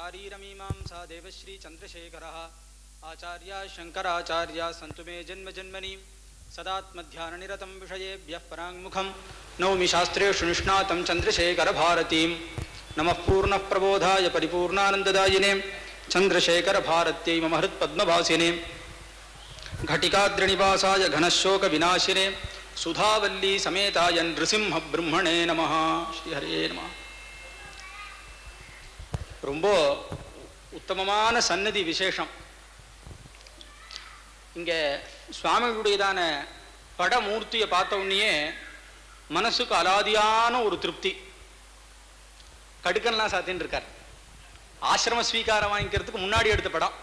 मीमांसा देवश्री चंद्रशेखरः आचार्य शंकराचार्य सन्तु मे जन्म जन्मनि सदात्मध्याननिरतं विषयेभ्यः पराङ्मुखं नौमि शास्त्रेषु निष्णातं चंद्रशेखर भारतीं नमः पूर्णः प्रबोधाय परिपूर्णानन्ददायिने चंद्रशेखर भारत्यै मम हृत्पद्मवासिने घटिकाद्रिनिवासाय घनशोक विनाशिने सुधावल्ली समेताय नृसिंह ब्रह्मणे नमः श्रीहरे नमः. ரொம்ப உத்தமமான சன்னதி விசேஷம். இங்கே சுவாமிகளுடையதான படமூர்த்தியை பார்த்த உடனே மனசுக்கு அலாதியான ஒரு திருப்தி. கடுக்கன்லாம் சாத்தின்னு இருக்கார். ஆசிரம ஸ்வீகாரம் வாங்கிக்கிறதுக்கு முன்னாடி எடுத்த படம்.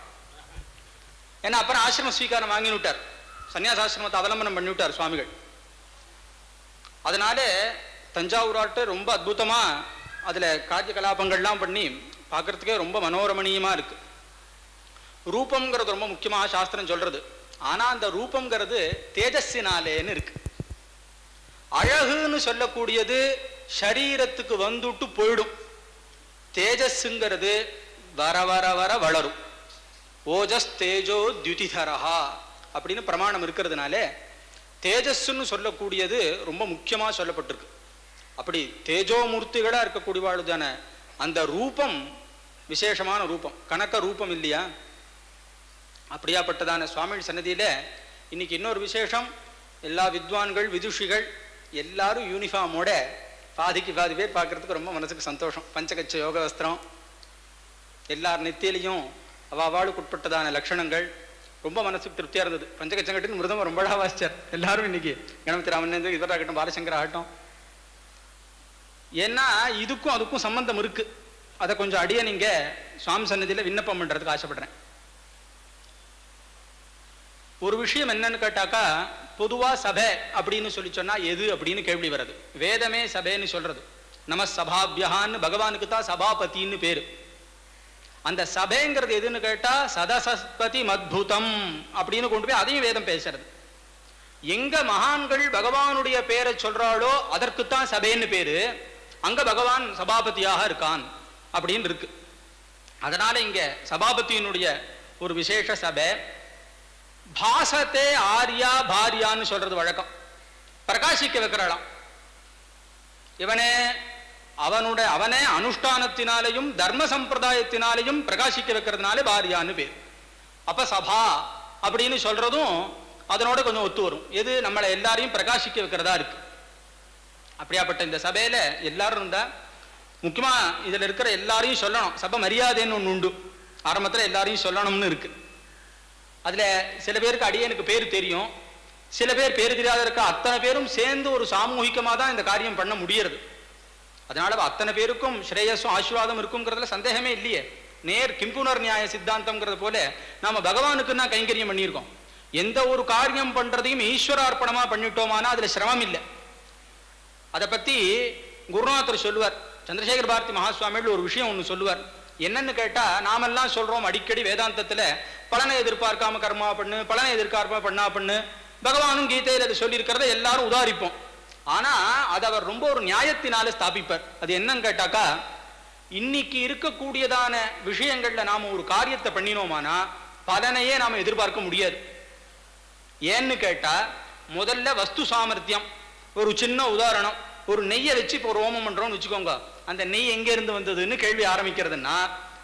ஏன்னா அப்புறம் ஆசிரம ஸ்வீகாரம் வாங்கி விட்டார், சன்னியாசாசிரமத்தை அவலம்பனம் பண்ணி விட்டார் சுவாமிகள். அதனால தஞ்சாவூராட்டு ரொம்ப அற்புதமா அதுல காரிய கலாபங்கள்லாம் பண்ணி பார்க்கறதுக்கே ரொம்ப மனோரமணீயமா இருக்கு. ரூபம்ங்கிறது ரொம்ப முக்கியமாக சாஸ்திரம் சொல்றது. ஆனா அந்த ரூபம்ங்கிறது தேஜஸ்ஸினாலேன்னு இருக்கு. அழகுன்னு சொல்லக்கூடியது சரீரத்துக்கு வந்துட்டு போயிடும். தேஜஸ்ங்கிறது வர வர வர வளரும். ஓஜஸ் தேஜோ தியுதிதரஹா அப்படின்னு பிரமாணம் இருக்கிறதுனால தேஜஸ்ன்னு சொல்லக்கூடியது ரொம்ப முக்கியமா சொல்லப்பட்டிருக்கு. அப்படி தேஜோமூர்த்திகளா இருக்கக்கூடியவாளுதான அந்த ரூபம் விசேஷமான ரூபம், கணக்க ரூபம் இல்லையா? அப்படியாப்பட்டதான சுவாமி சன்னதியில இன்னைக்கு இன்னொரு விசேஷம். எல்லா வித்வான்கள் விதுஷிகள் எல்லாரும் யூனிஃபார்மோட பாதிக்கு பாதி பேர் பார்க்கறதுக்கு ரொம்ப மனசுக்கு சந்தோஷம். பஞ்சகச்ச யோக வஸ்திரம், எல்லார் நெத்தியிலையும் அவாவாளுக்கு உட்பட்டதான லட்சணங்கள் ரொம்ப மனசுக்கு திருப்தியா இருந்தது. பஞ்சகச்சங்கட்டின்னு மிருதம் ரொம்ப அழகா வாசிச்சார் எல்லாரும் இன்னைக்கு. கணபதி ராமன் இவராகட்டும், பாலசங்கர் ஆகட்டும். ஏன்னா இதுக்கும் அதுக்கும் சம்பந்தம் இருக்கு. அதை கொஞ்சம் அடிய நீங்க சுவாமி சன்னதியில விண்ணப்பம் பண்றதுக்கு ஆசைப்படுறேன். ஒரு விஷயம் என்னன்னு கேட்டாக்கா, பொதுவா சபை அப்படின்னு சொல்லி சொன்னா எது அப்படின்னு கேள்வி வருது. வேதமே சபைன்னு சொல்றது. நம சபாபியான்னு பகவானுக்கு தான் சபாபதினு பேரு. அந்த சபைங்கிறது எதுன்னு கேட்டா சதசஸ்பதி மத்புதம் அப்படின்னு கொண்டு போய் அதையும் வேதம் பேசுறது. எங்க மகான்கள் பகவானுடைய பேரை சொல்றாளோ அதற்குத்தான் சபைன்னு பேரு. அங்க பகவான் சபாபதியாக இருக்கான் அப்படின்னு இருக்கு. அதனால இங்க சபாபதியினுடைய ஒரு விசேஷ சபை. பாசத்தே ஆர்யா பாரியான்னு சொல்றது வழக்கம். பிரகாசிக்க வைக்கிறாளாம். அவனே அனுஷ்டானத்தினாலையும் தர்ம சம்பிரதாயத்தினாலையும் பிரகாசிக்க வைக்கிறதுனால பாரியான்னு பேர். அப்ப சபா அப்படின்னு சொல்றதும் அதனோட கொஞ்சம் ஒத்து வரும். எது நம்மளை எல்லாரையும் பிரகாசிக்க வைக்கிறதா இருக்கு. அப்படியாப்பட்ட இந்த சபையில எல்லாரும் இருந்தா முக்கியமா இதுல இருக்கிற எல்லாரையும் சொல்லணும். சபை மரியாதைன்னு ஒண்ணு உண்டு. ஆரம்பத்துல எல்லாரையும் சொல்லணும்னு இருக்கு. அதுல சில பேருக்கு அடியனுக்கு பேர் தெரியும், சில பேர் பேர் தெரியாத இருக்க. அத்தனை பேரும் சேர்ந்து ஒரு சாமூகிகமா தான் இந்த காரியம் பண்ண முடியறது. அதனால அத்தனை பேருக்கும் ஸ்ரேயஸும் ஆசீர்வாதம் இருக்குங்கிறதுல சந்தேகமே இல்லையே. நேர் கிம்புனர் நியாய சித்தாந்தம்ங்கிறது போல நாம பகவானுக்குன்னா கைங்கரியம் பண்ணியிருக்கோம். எந்த ஒரு காரியம் பண்றதையும் ஈஸ்வரார்ப்பணமா பண்ணிட்டோமானா அதுல சிரமம் இல்லை. அதை பத்தி குருநாதர் சொல்லுவார். சந்திரசேகர பாரதி மகாசுவாமிகள் ஒரு விஷயம் ஒண்ணு சொல்லுவார். என்னன்னு கேட்டா, நாமெல்லாம் சொல்றோம் அடிக்கடி வேதாந்தத்துல பலனை எதிர்பார்க்காம கர்மா பண்ணு, பலனை எதிர்பார்க்காம பண்ணா பண்ணு. பகவானும் கீதையில அதை சொல்லி இருக்கிறத எல்லாரும் உதாரிப்போம். ஆனா அது அவர் ரொம்ப ஒரு நியாயத்தினால ஸ்தாபிப்பார். அது என்னன்னு கேட்டாக்கா, இன்னைக்கு இருக்கக்கூடியதான விஷயங்கள்ல நாம ஒரு காரியத்தை பண்ணினோமானா பலனையே நாம எதிர்பார்க்க முடியாது. ஏன்னு கேட்டா, முதல்ல வஸ்து சாமர்த்தியம். ஒரு சின்ன உதாரணம், ஒரு நெய்யை வச்சு இப்போ ஒரு ஹோமம் பண்றோம்னு வச்சுக்கோங்க. அந்த நெய் எங்க இருந்து வந்ததுன்னு கேள்வி ஆரம்பிக்கிறதுன்னா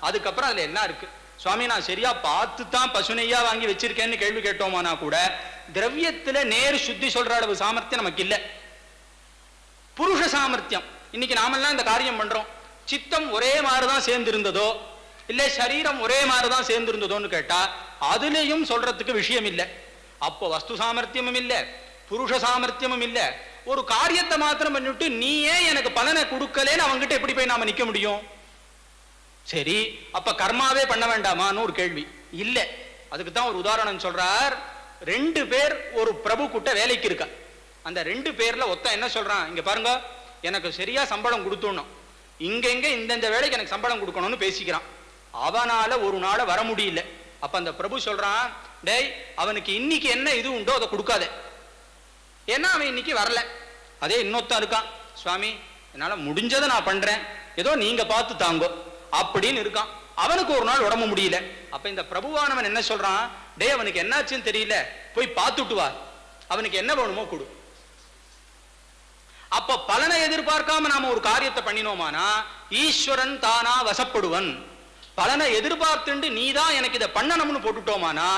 அதுக்கப்புறம் அதுல என்ன இருக்கு? சுவாமி நான் சரியா பார்த்து தான் பசு நெய்யா வாங்கி வச்சிருக்கேன்னு கேள்வி கேட்டோமானா கூட திரவியத்துல நேர் சுத்தி சொல்ற அளவு சாமர்த்தியம் நமக்கு இல்லை. புருஷ சாமர்த்தியம். இன்னைக்கு நாமெல்லாம் இந்த காரியம் பண்றோம். சித்தம் ஒரே மாதிரிதான் சேர்ந்து இருந்ததோ இல்ல சரீரம் ஒரே மாதிரிதான் சேர்ந்து இருந்ததோன்னு கேட்டா அதுலயும் சொல்றதுக்கு விஷயம் இல்லை. அப்போ வஸ்து சாமர்த்தியமும் இல்லை, புருஷ சாமர்த்தியமும் இல்லை. ஒரு காரியத்தை மாத்திரம் பண்ணிவிட்டு நீ ஏன் எனக்கு பலனை கொடுக்கலன்னு அவங்ககிட்ட எப்படி போய் நாம நிக்க முடியும்? சரி, அப்ப கர்மாவே பண்ண வேண்டாமான்னு ஒரு கேள்வி இல்லை. அதுக்கு தான் ஒரு உதாரணம் சொல்றார். 2 பேர் ஒரு பிரபு கிட்ட வேலைக்கு இருக்கா. அந்த 2 பேர்ல ஒருத்தன் என்ன சொல்றான், இங்க பாருங்க எனக்கு சரியா சம்பளம் கொடுத்துடணும், இங்க இந்த வேலைக்கு எனக்கு சம்பளம் கொடுக்கணும்னு பேசிக்கிறான். அவனால ஒரு நாள வர முடியல. அப்ப அந்த பிரபு சொல்றான், டேய் அவனுக்கு இன்னைக்கு என்ன இது உண்டோ அதை கொடுக்காத, ஏன்னா அவன் இன்னைக்கு வரல. அதே இன்னொருத்தன் இருக்கான், சுவாமி என்னால முடிஞ்சதை நான் பண்றேன், ஏதோ நீங்க பார்த்து தாங்கோ அப்படின்னு இருக்கான். அவனுக்கு ஒரு நாள் உடம்பு முடியல. அப்ப இந்த பிரபுவானவன் என்ன சொல்றான், டே அவனுக்கு என்னாச்சுன்னு தெரியல, போய் பார்த்துட்டு வா, அவனுக்கு என்ன வேணுமோ கொடு. அப்ப பலனை எதிர்பார்க்காம நாம ஒரு காரியத்தை பண்ணினோமானா ஈஸ்வரன் தானா வசப்படுவன். பலனை எதிர்பார்த்துண்டு நீதான் எனக்கு இதை பண்ணணும்னு போட்டுட்டோமானா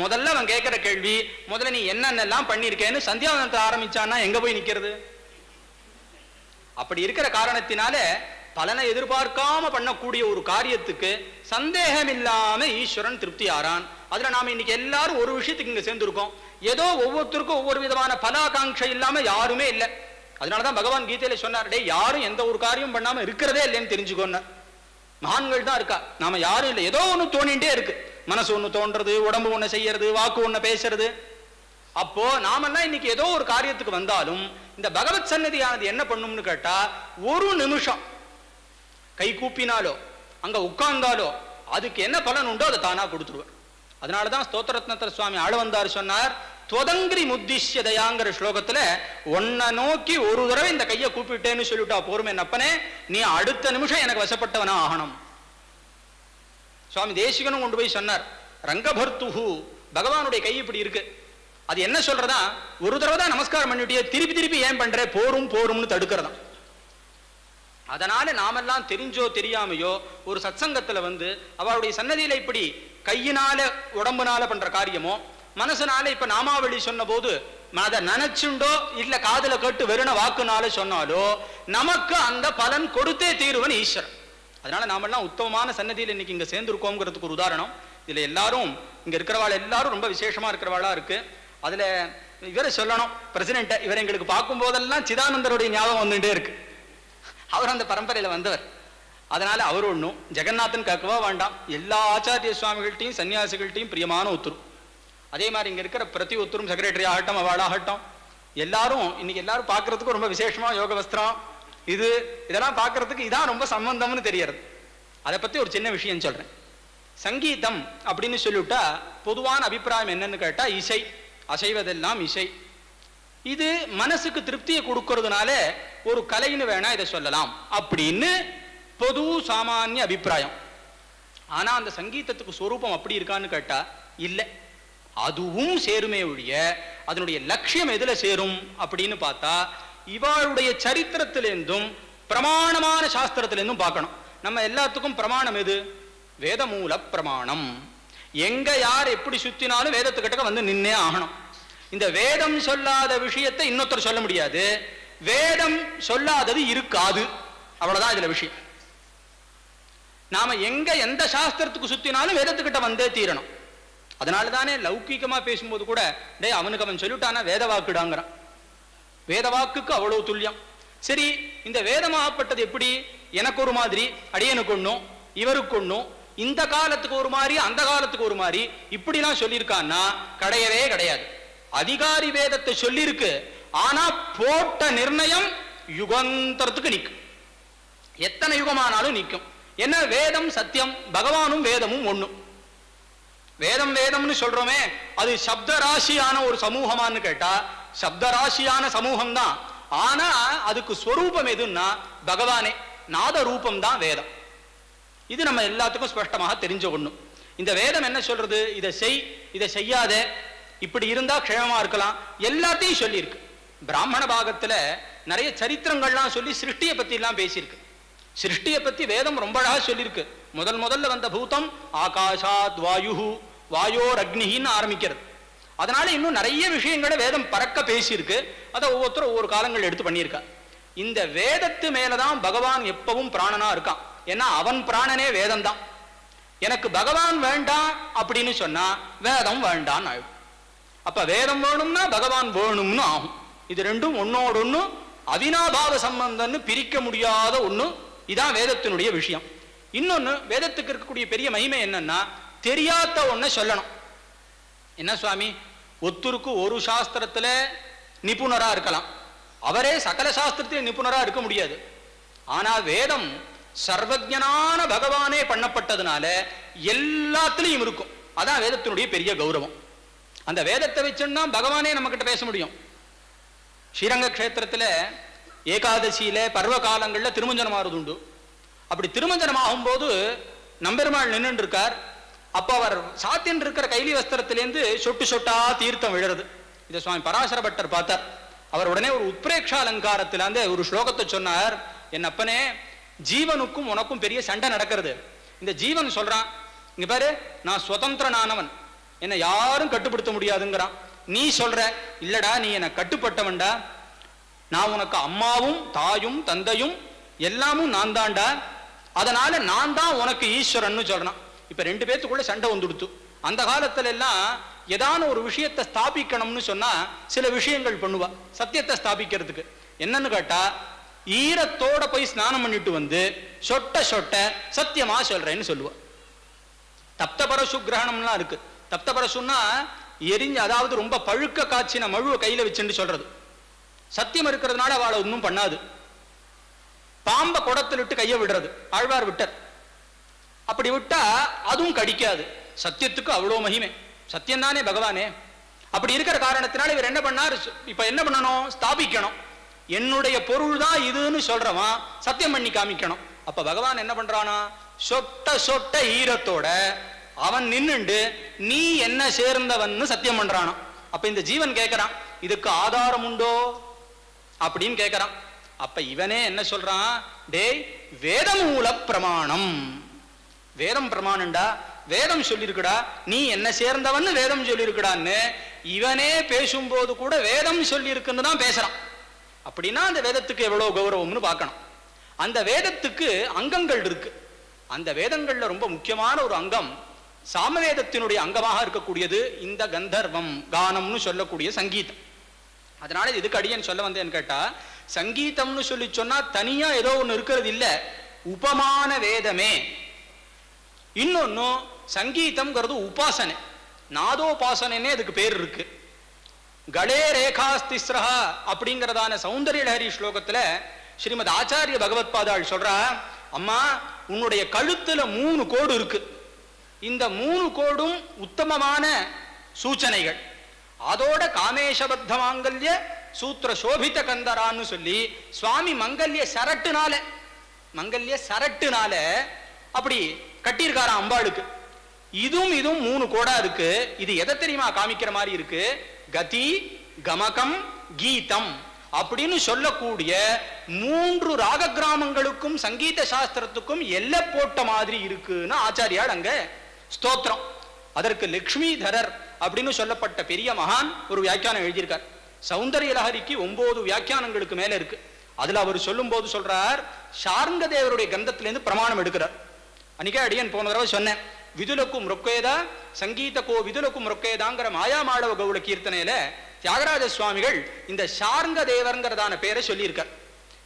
முதல்ல அவன் கேட்கிற கேள்வி, முதல்ல நீ என்னென்னலாம் பண்ணிருக்கேன்னு சந்தியாவந்தனத்தை ஆரம்பிச்சான்னா எங்க போய் நிக்கிறது? அப்படி இருக்கிற காரணத்தினால பலனை எதிர்பார்க்காம பண்ணக்கூடிய ஒரு காரியத்துக்கு சந்தேகம் இல்லாம ஈஸ்வரன் திருப்தி ஆறான். அதுல நாம இன்னைக்கு எல்லாரும் ஒரு விஷயத்துக்கு இங்க சேர்ந்திருக்கோம். ஏதோ ஒவ்வொருத்தருக்கும் ஒவ்வொரு விதமான பலாகாங்ஷை இல்லாம யாருமே இல்லை. அதனாலதான் பகவான் கீதையில சொன்னார், டே யாரும் எந்த ஒரு காரியம் பண்ணாம இருக்கிறதே இல்லைன்னு தெரிஞ்சுக்கோன்னு. மகான்கள் தான் இருக்கா, நாம யாரும் இல்லை. ஏதோ ஒண்ணு தோணிட்டே இருக்கு, மனசு ஒண்ணு தோன்றது, உடம்பு ஒண்ணு செய்யறது, வாக்கு ஒண்ணு பேசுறது. அப்போ நாமெல்லாம் இன்னைக்கு ஏதோ ஒரு காரியத்துக்கு வந்தாலும் இந்த பகவத் சன்னதியானது என்ன பண்ணும்னு கேட்டா, ஒரு நிமிஷம் கை கூப்பினாலோ அங்க உட்கார்ந்தாலோ அதுக்கு என்ன பலன் உண்டோ அதை தானா கொடுத்துருவார். அதனாலதான் ஸ்தோத்திரத்னத்தர் சுவாமி ஆளவந்தார் சொன்னார், துவதங்கிரி முத்திஷ்ய தயாங்கிற ஸ்லோகத்துல உன்னை நோக்கி ஒரு தடவை இந்த கையை கூப்பிட்டேன்னு சொல்லிட்டா போருமே அப்பனே, நீ அடுத்த நிமிஷம் எனக்கு வசப்பட்டவனா ஆகணும். சுவாமி தேசிகனும் கொண்டு போய் சொன்னார், ரங்கபர்த்துஹு, பகவானுடைய கை இப்படி இருக்கு, அது என்ன சொல்றதா, ஒரு தடவை தான் நமஸ்காரம் பண்ணிட்டியே, திருப்பி திருப்பி ஏன் பண்ற, போரும் போரும்னு தடுக்கிறதா. அதனால நாமெல்லாம் தெரிஞ்சோ தெரியாமையோ ஒரு சத்சங்கத்துல வந்து அவளுடைய சன்னதியில இப்படி கையினால உடம்புனால பண்ற காரியமோ மனசுனால இப்ப நாமாவளி சொன்ன போது அதை நினைச்சுண்டோ இல்ல காதுல கேட்டு வெறுன வாக்குனால சொன்னாலோ நமக்கு அந்த பலன் கொடுத்தே தீருவன் ஈஸ்வரன். அதனால நாமெல்லாம் உத்தமமான சன்னதியில் இன்னைக்கு இங்க சேர்ந்திருக்கோங்கிறதுக்கு ஒரு உதாரணம். இதுல எல்லாரும் இங்க இருக்கிறவாள் எல்லாரும் ரொம்ப விசேஷமா இருக்கிறவாளா இருக்கு. அதுல இவரை சொல்லணும், பிரசிடென்ட், இவர் எங்களுக்கு பார்க்கும் போதெல்லாம் சிதானந்தருடைய ஞாபகம் வந்துட்டே இருக்கு. அவர் அந்த பரம்பரையில வந்தவர். அதனால அவர் ஒன்றும் ஜெகநாதன் கேட்கவா வேண்டாம், எல்லா ஆச்சாரிய சுவாமிகள்ட்டையும் சன்னியாசிகள்ட்டையும் பிரியமான ஒத்துரு. அதே மாதிரி இங்க இருக்கிற பிரதி ஒத்துரும், செக்ரட்டரி ஆகட்டும் அவளாகட்டும், எல்லாரும் இன்னைக்கு எல்லாரும் பார்க்கறதுக்கு ரொம்ப விசேஷமா யோக வஸ்திரம் இதெல்லாம் பார்க்கறதுக்கு இதான் ரொம்ப சம்பந்தம்னு தெரியறது. அதை பத்தி ஒரு சின்ன விஷயம் சொல்றேன். சங்கீதம் அப்படின்னு சொல்லிவிட்டா பொதுவான அபிப்பிராயம் என்னன்னு கேட்டா இசை, அசைவதெல்லாம் இசை. இது மனசுக்கு திருப்தியை கொடுக்கறதுனால ஒரு கலைன்னு வேணா இதை சொல்லலாம் அப்படின்னு பொது சாமானிய அபிப்பிராயம். ஆனா அந்த சங்கீதத்துக்கு ஸ்வரூபம் அப்படி இருக்கான்னு கேட்டா இல்லை. அதுவும் சேருமே ஒழிய அதனுடைய லட்சியம் எதுல சேரும் அப்படின்னு பார்த்தா இவளுடைய சரித்திரத்திலிருந்தும் பிரமாணமான சாஸ்திரத்திலிருந்தும் பார்க்கணும். நம்ம எல்லாத்துக்கும் பிரமாணம் எது? வேதமூல பிரமாணம். எங்க யார் எப்படி சுத்தினாலும் வேதத்துக்கிட்ட வந்து நின்னே ஆகணும். இந்த வேதம் சொல்லாத விஷயத்தை இன்னொருத்தர் சொல்ல முடியாது, வேதம் சொல்லாதது இருக்காது, அவ்வளவுதான் இதுல விஷயம். நாம எங்க எந்த சாஸ்திரத்துக்கு சுத்தினாலும் வேதத்துக்கிட்ட வந்தே தீரணும். அதனாலதானே லௌகீகமா பேசும்போது கூட டே அவனுக்கு அவன் சொல்லிட்டானா வேத வாக்குடாங்கிறான். வேத வாக்குக்கு அவ்வளவு துல்லியம். சரி, இந்த வேதமாகப்பட்டது எப்படி? எனக்கு ஒரு மாதிரி, அடியனுக்கு ஒண்ணும், இவருக்கு ஒண்ணும், இந்த காலத்துக்கு ஒரு மாதிரி, அந்த காலத்துக்கு ஒரு மாதிரி இப்படிலாம் சொல்லியிருக்கான்னா கிடையவே கிடையாது. அதிகாரி வேதத்தை சொல்லியிருக்கு, ஆனா போட்ட நிர்ணயம் யுகாந்தரத்துக்கு நிற்கும், எத்தனை யுகமானாலும் நிற்கும். என்ன வேதம் சத்தியம், பகவானும் வேதமும் ஒண்ணும். வேதம் வேதம்னு சொல்றோமே, அது சப்த ராசியான ஒரு சமூகமானு கேட்டா சப்த ராசியான சமூகம் தான். ஆனா அதுக்கு ஸ்வரூபம் எதுன்னா பகவானே, நாத ரூபம் தான் வேதம். இது நம்ம எல்லாத்துக்கும் ஸ்பஷ்டமாக தெரிஞ்ச ஒண்ணும். இந்த வேதம் என்ன சொல்றது? இதை செய், இதை செய்யாத, இப்படி இருந்தா க்ஷேமமா இருக்கலாம், எல்லாத்தையும் சொல்லியிருக்கு. பிராமண பாகத்துல நிறைய சரித்திரங்கள்லாம் சொல்லி சிருஷ்டியை பத்தி எல்லாம் பேசியிருக்கு. சிருஷ்டியை பத்தி வேதம் ரொம்ப அழகா சொல்லியிருக்கு. முதல்ல வந்த பூதம் ஆகாஷாத் வாயு, வாயோர் அக்னின்னு ஆரம்பிக்கிறது. அதனால இன்னும் நிறைய விஷயங்களை வேதம் பறக்க பேசியிருக்கு. அதை ஒவ்வொருத்தரும் ஒவ்வொரு காலங்கள் எடுத்து பண்ணியிருக்கா. இந்த வேதத்து மேலதான் பகவான் எப்பவும் பிராணனா இருக்கான். ஏன்னா அவன் பிராணனே வேதம் தான். எனக்கு பகவான் வேண்டாம் அப்படின்னு சொன்னா வேதம் வேண்டான்னு ஆயிடும். அப்ப வேதம் வேணும்னா பகவான் வேணும்னு ஆகும். இது ரெண்டும் ஒன்னோடு ஒண்ணு அவினாபாவ சம்பந்தம்னு பிரிக்க முடியாத ஒண்ணு. இதான் வேதத்தினுடைய விஷயம். இன்னொன்னு, வேதத்துக்கு இருக்கக்கூடிய பெரிய மகிமை என்னன்னா, தெரியாத ஒன்ன சொல்லணும். என்ன சுவாமி, ஒருத்தருக்கு ஒரு சாஸ்திரத்துல நிபுணரா இருக்கலாம், அவரே சகல சாஸ்திரத்திலே நிபுணரா இருக்க முடியாது. ஆனா வேதம் சர்வஜனான பகவானே பண்ணப்பட்டதுனால எல்லாத்திலையும் இருக்கும். அதான் வேதத்தினுடைய பெரிய கௌரவம். அந்த வேதத்தை வச்சுன்னா பகவானே நம்ம கிட்ட பேச முடியும். ஸ்ரீரங்க கஷேத்திரத்துல ஏகாதசியில பர்வ காலங்கள்ல திருமஞ்சனம் ஆறுது உண்டு. அப்படி திருமஞ்சனம் ஆகும்போது நம்பெருமாள் நின்று இருக்கார். அப்ப அவர் சாத்தின் இருக்கிற கைலி வஸ்திரத்திலேருந்து சொட்டு சொட்டா தீர்த்தம் விழுறது. இதை சுவாமி பராசர பட்டர் பார்த்தார். அவர் உடனே ஒரு உத்பிரேக்ஷா அலங்காரத்துல அந்த ஒரு ஸ்லோகத்தை சொன்னார். என் அப்பனே, ஜீவனுக்கும் உனக்கும் பெரிய சண்டை நடக்கிறது. இந்த ஜீவன் சொல்றான், இங்க பாரு, நான் சுதந்திரனானவன், என்னை யாரும் கட்டுப்படுத்த முடியாதுங்கிறான். நீ சொல்ற, இல்லடா நீ என்னை கட்டுப்பட்டவன்டா, நான் உனக்கு அம்மாவும் தாயும் தந்தையும் எல்லாமும் நான் தான்டா, அதனால நான் தான் உனக்கு ஈஸ்வரன் சொல்றான். இப்ப ரெண்டு பேத்துக்குள்ள சண்டை வந்துடுத்து. அந்த காலத்துல எல்லாம் ஏதான ஒரு விஷயத்தை ஸ்தாபிக்கணும்னு சொன்னா சில விஷயங்கள் பண்ணுவா சத்தியத்தை ஸ்தாபிக்கிறதுக்கு. என்னன்னு கேட்டா, ஈரத்தோட போய் ஸ்நானம் பண்ணிட்டு வந்து சொட்ட சொட்ட சத்தியமா சொல்றேன்னு சொல்லுவா. தப்த பரசு கிரகணம்லாம் இருக்கு. தப்த பரசுன்னா எரிஞ்சு, அதாவது ரொம்ப பழுக்க காய்ச்சின மழுவை கையில வச்சுன்னு சொல்றது. சத்தியம் இருக்கிறதுனால அவளை ஒன்றும் பண்ணாது. பாம்ப குடத்தில் விட்டு கையை விடுறது, ஆழ்வார் விட்டர். அப்படி விட்டா அதுவும் கடிக்காது. சத்தியத்துக்கு அவ்வளோ மகிமை. சத்தியம் தானே பகவானே. அப்படி இருக்கிற காரணத்தினால இவர் என்ன பண்ணார், இப்ப என்ன பண்ணணும், ஸ்தாபிக்கணும். என்னுடைய பொருள் தான் இதுன்னு சொல்றவன் சத்தியம் பண்ணி காமிக்கணும். அப்ப பகவான் என்ன பண்றானா, சொட்ட சொட்ட ஈரத்தோட அவன் நின்னுண்டு நீ என்ன சேர்ந்தவன் சத்தியம் பண்றானோ. அப்ப இந்த ஜீவன் கேட்கிறான், இதுக்கு ஆதாரம் உண்டோ அப்படின்னு கேட்கிறான். அப்ப இவனே என்ன சொல்றான், டேய் வேதமூல பிரமாணம், வேதம் பிரமாணம்டா, வேதம் சொல்லிருக்குடா, நீ என்ன சேர்ந்தவன் வேதம் சொல்லிருக்குடான்னு இவனே பேசும்போது கூட வேதம் சொல்லி இருக்குன்னு தான் பேசுறான். அப்படின்னா அந்த வேதத்துக்கு எவ்வளவு கௌரவம்னு பார்க்கணும். அந்த வேதத்துக்கு அங்கங்கள் இருக்கு. அந்த வேதங்கள்ல ரொம்ப முக்கியமான ஒரு அங்கம் சாமவேதத்தினுடைய அங்கமாக இருக்கக்கூடியது இந்த கந்தர்வம் கானம்னு சொல்லக்கூடிய சங்கீதம். அதனால இதுக்கு அடியேன் சொல்ல வந்தேன்னு கேட்டா, சங்கீதம்னு சொல்லி சொன்னா தனியா ஏதோ ஒண்ணு இருக்கிறது இல்ல, உபமான வேதமே. இன்னொன்னு சங்கீதம்ங்கிறது உபாசனை, நாதோபாசனைன்னே அதுக்கு பேர் இருக்கு. கலே ரேகாஸ்திஸ்ரஹா அப்படிங்கிறதான சௌந்தரிய லஹரி ஸ்லோகத்துல ஸ்ரீமத் ஆச்சாரிய பகவத் பாதாள் சொல்றா, அம்மா உன்னுடைய கழுத்துல 3 கோடு இருக்கு. இந்த 3 கோடும் உத்தமமான சூச்சனைகள். அதோட காமேஷபத்த மாங்கல்ய சூத்திர சோபித கந்தரான்னு சொல்லி சுவாமி மங்கல்ய சரட்டுனால அப்படி கட்டியிருக்காராம் அம்பாளுக்கு. இதுவும் 3 கோடா இருக்கு. இது எதை தெரியுமா காமிக்கிற மாதிரி இருக்கு, கதி கமகம் கீதம் அப்படின்னு சொல்லக்கூடிய 3 ராக கிராமங்களுக்கும் சங்கீத சாஸ்திரத்துக்கும் எல்லை போட்ட மாதிரி இருக்குன்னு ஆச்சாரியால் அங்க ஸ்தோத்திரம். அதற்கு லக்ஷ்மிதரர் அப்படின்னு சொல்லப்பட்ட பெரிய மகான் ஒரு வியாக்கியானம் எழுதியிருக்கார். சௌந்தரிய லஹரிக்கு 9 வியாக்கியானங்களுக்கு மேல இருக்கு. அதுல அவர் சொல்லும் போது சொல்றார், சார்ங்க தேவருடைய கிரந்தத்திலிருந்து பிரமாணம் எடுக்கிறார். அன்னைக்கே அடியன் போன தடவை சொன்னேன், விதுலக்கும் ரொக்கேதா சங்கீதக்கோ விதுலக்கும் ரொக்கேதாங்கிற மாயாமாளவ கவுட கீர்த்தனையில தியாகராஜ சுவாமிகள் இந்த சார்ங்க தேவர்ங்கிறதான பேரை சொல்லியிருக்கார்.